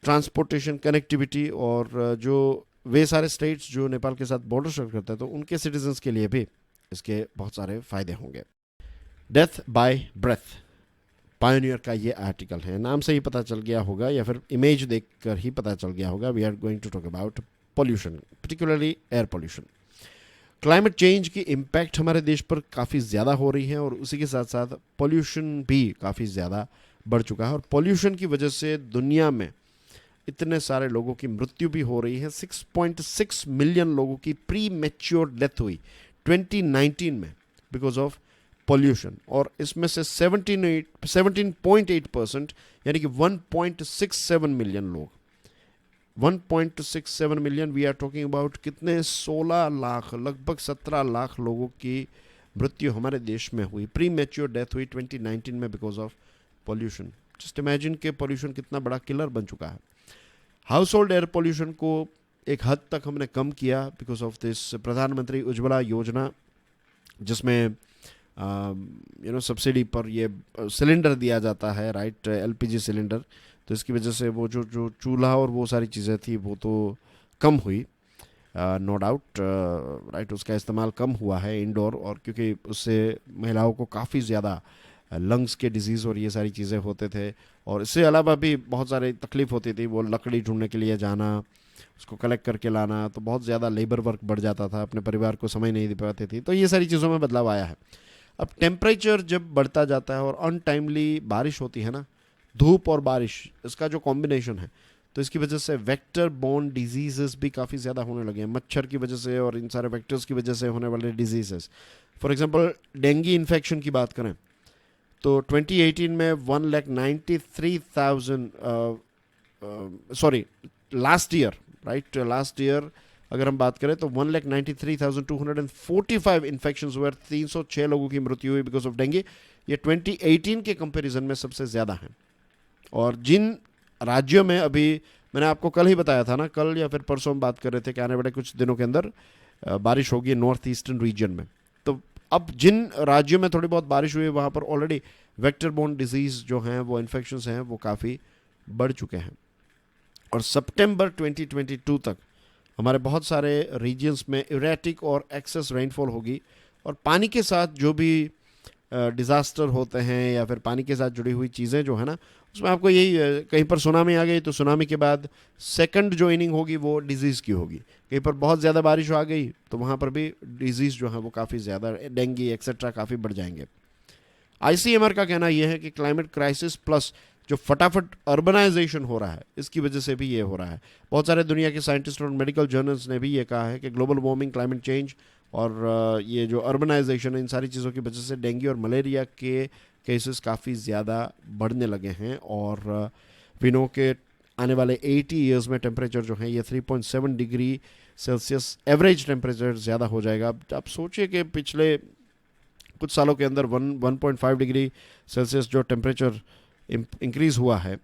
ट्रांसपोर्टेशन, कनेक्टिविटी, और जो वे सारे स्टेट्स जो नेपाल के साथ बॉर्डर शेयर करते हैं तो उनके सिटीजन्स के लिए भी इसके बहुत सारे फ़ायदे होंगे। डेथ बाय ब्रेथ, पायोनियर का ये आर्टिकल है। नाम से ही पता चल गया होगा या फिर इमेज देखकर ही पता चल गया होगा, we are going to talk about pollution, particularly air pollution. Climate change की इम्पैक्ट हमारे देश पर काफ़ी ज़्यादा हो रही है और उसी के साथ साथ पोल्यूशन भी काफ़ी ज़्यादा बढ़ चुका है। और पोल्यूशन की वजह से दुनिया में इतने सारे लोगों की मृत्यु भी हो रही है। 6.6 मिलियन लोगों की प्री मैच्योर डेथ हुई 2019 में बिकॉज ऑफ पॉल्यूशन, और इसमें से 17.8% यानी कि 1.67 मिलियन लोग, 1.67 million, we are talking about कितने, 16 लाख, लगभग 17 लाख लोगों की मृत्यु हमारे देश में हुई, प्री मैच्योर डेथ हुई 2019 में because of pollution. Just imagine के पॉल्यूशन कितना बड़ा किलर बन चुका है। हाउस होल्ड एयर पॉल्यूशन को एक हद तक हमने कम किया बिकॉज ऑफ दिस प्रधानमंत्री उज्ज्वला योजना, जिसमें सब्सिडी पर ये सिलेंडर दिया जाता है, राइट, एलपीजी सिलेंडर। तो इसकी वजह से वो जो चूल्हा और वो सारी चीज़ें थी वो तो कम हुई, नो डाउट, राइट। उसका इस्तेमाल कम हुआ है इंडोर, और क्योंकि उससे महिलाओं को काफ़ी ज़्यादा लंग्स के डिजीज़ और ये सारी चीज़ें होते थे, और इससे अलावा भी बहुत सारी तकलीफ होती थी। वो लकड़ी ढूंढने के लिए जाना, उसको कलेक्ट करके लाना, तो बहुत ज़्यादा लेबर वर्क बढ़ जाता था, अपने परिवार को समय नहीं दे पाते थे। तो ये सारी चीज़ों में बदलाव आया है। अब टेम्परेचर जब बढ़ता जाता है और अनटाइमली बारिश होती है ना, धूप और बारिश, इसका जो कॉम्बिनेशन है, तो इसकी वजह से वेक्टर बोर्न डिजीजेस भी काफ़ी ज़्यादा होने लगे हैं। मच्छर की वजह से और इन सारे वेक्टर्स की वजह से होने वाले diseases, for example dengue infection की बात करें तो 2018 में 1,93,000, sorry last year, right, last year अगर हम बात करें तो 1,93,245 इन्फेक्शंस हुए, 306 लोगों की मृत्यु हुई बिकॉज ऑफ डेंगू। ये 2018 के कंपैरिजन में सबसे ज़्यादा है। और जिन राज्यों में, अभी मैंने आपको कल ही बताया था ना, कल या फिर परसों हम बात कर रहे थे कि आने वाले कुछ दिनों के अंदर बारिश होगी नॉर्थ ईस्टर्न रीजन में। तो अब जिन राज्यों में थोड़ी बहुत बारिश हुई है वहाँ पर ऑलरेडी वेक्टर बोर्न डिजीज़ जो हैं, वो इन्फेक्शंस हैं, वो काफ़ी बढ़ चुके हैं। और सितंबर 2022 तक हमारे बहुत सारे रीजन्स में इरेटिक और एक्सेस रेनफॉल होगी, और पानी के साथ जो भी डिज़ास्टर होते हैं या फिर पानी के साथ जुड़ी हुई चीज़ें जो है ना, उसमें आपको यही, कहीं पर सुनामी आ गई तो सुनामी के बाद सेकंड जो इनिंग होगी वो डिजीज़ की होगी। कहीं पर बहुत ज़्यादा बारिश आ गई तो वहाँ पर भी डिजीज़ जो है वो काफ़ी ज़्यादा, डेंगू एक्सेट्रा काफ़ी बढ़ जाएंगे। आईसीएमआर का कहना यह है कि क्लाइमेट क्राइसिस प्लस जो फटाफट अर्बनाइजेशन हो रहा है, इसकी वजह से भी ये हो रहा है। बहुत सारे दुनिया के साइंटिस्ट और मेडिकल जर्नल्स ने भी ये कहा है कि ग्लोबल वार्मिंग, क्लाइमेट चेंज और ये जो अर्बनाइजेशन है, इन सारी चीज़ों की वजह से डेंगू और मलेरिया के केसेस काफ़ी ज़्यादा बढ़ने लगे हैं। और वी नो के आने वाले 80 ईयर्स में टेम्परेचर जो है ये 3.7 डिग्री सेल्सियस एवरेज टेम्परेचर ज़्यादा हो जाएगा। आप सोचिए कि पिछले कुछ सालों के अंदर 1.5 डिग्री सेल्सियस जो टेम्परेचर इंक्रीज़ हुआ है,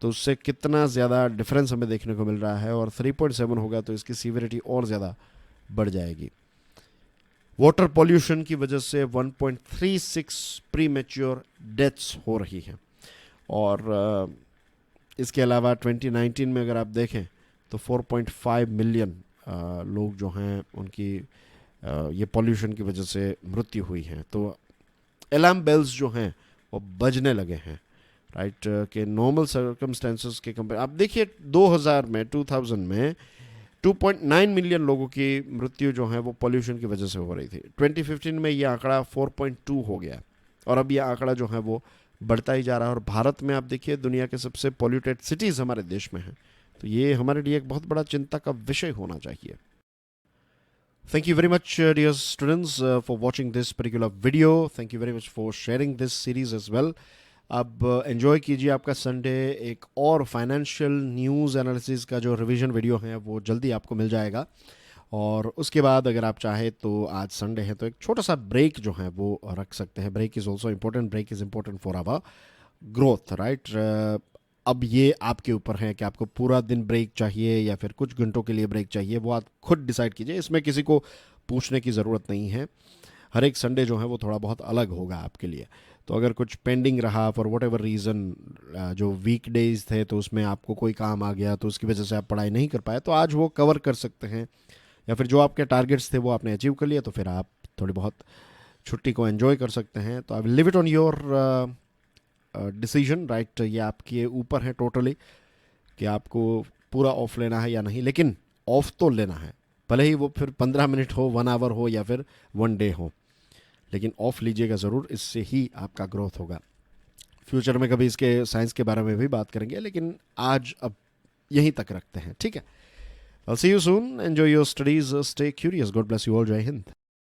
तो उससे कितना ज़्यादा डिफरेंस हमें देखने को मिल रहा है। और 3.7 होगा तो इसकी सीवियरिटी और ज़्यादा बढ़ जाएगी। वाटर पॉल्यूशन की वजह से 1.36 प्री मैच्योर डेथ्स हो रही हैं। और इसके अलावा 2019 में अगर आप देखें तो 4.5 मिलियन लोग जो हैं उनकी ये पॉल्यूशन की वजह से मृत्यु हुई है। तो अलार्म बेल्स जो हैं वो बजने लगे हैं, राइट। कि नॉर्मल सर्कमस्टेंसेस के कंपेयर आप देखिए 2000 में 2.9 मिलियन लोगों की मृत्यु जो है वो पोल्यूशन की वजह से हो रही थी। 2015 में ये आंकड़ा 4.2 हो गया और अब ये आंकड़ा जो है वो बढ़ता ही जा रहा है। और भारत में आप देखिए दुनिया के सबसे पोल्यूटेड सिटीज़ हमारे देश में हैं, तो ये हमारे लिए एक बहुत बड़ा चिंता का विषय होना चाहिए। Thank you very much, dear students, for watching this particular video. Thank you very much for sharing this series as well. अब एंजॉय कीजिए आपका संडे। एक और फाइनेंशियल न्यूज़ एनालिसिस का जो रिवीजन वीडियो है वो जल्दी आपको मिल जाएगा। और उसके बाद अगर आप चाहें तो आज संडे है तो एक छोटा सा ब्रेक जो है वो रख सकते हैं। Break is also important, break is important for our growth, right. अब ये आपके ऊपर है कि आपको पूरा दिन ब्रेक चाहिए या फिर कुछ घंटों के लिए ब्रेक चाहिए, वो आप खुद डिसाइड कीजिए। इसमें किसी को पूछने की ज़रूरत नहीं है। हर एक संडे जो है वो थोड़ा बहुत अलग होगा आपके लिए। तो अगर कुछ पेंडिंग रहा फॉर वट एवर रीज़न, जो वीक डेज थे तो उसमें आपको कोई काम आ गया तो उसकी वजह से आप पढ़ाई नहीं कर पाए, तो आज वो कवर कर सकते हैं। या फिर जो आपके टारगेट्स थे वो आपने अचीव कर लिया तो फिर आप थोड़ी बहुत छुट्टी को एंजॉय कर सकते हैं। तो I will live it on your decision, right. ये आपके ऊपर है टोटली कि आपको पूरा ऑफ लेना है या नहीं, लेकिन ऑफ तो लेना है, भले ही वो फिर 15 मिनट हो, 1 आवर हो या फिर 1 डे हो, लेकिन ऑफ लीजिएगा ज़रूर। इससे ही आपका ग्रोथ होगा। फ्यूचर में कभी इसके साइंस के बारे में भी बात करेंगे, लेकिन आज अब यहीं तक रखते हैं, ठीक है। I'll see you soon. Enjoy your studies. Stay curious. God bless you all. Jai Hind.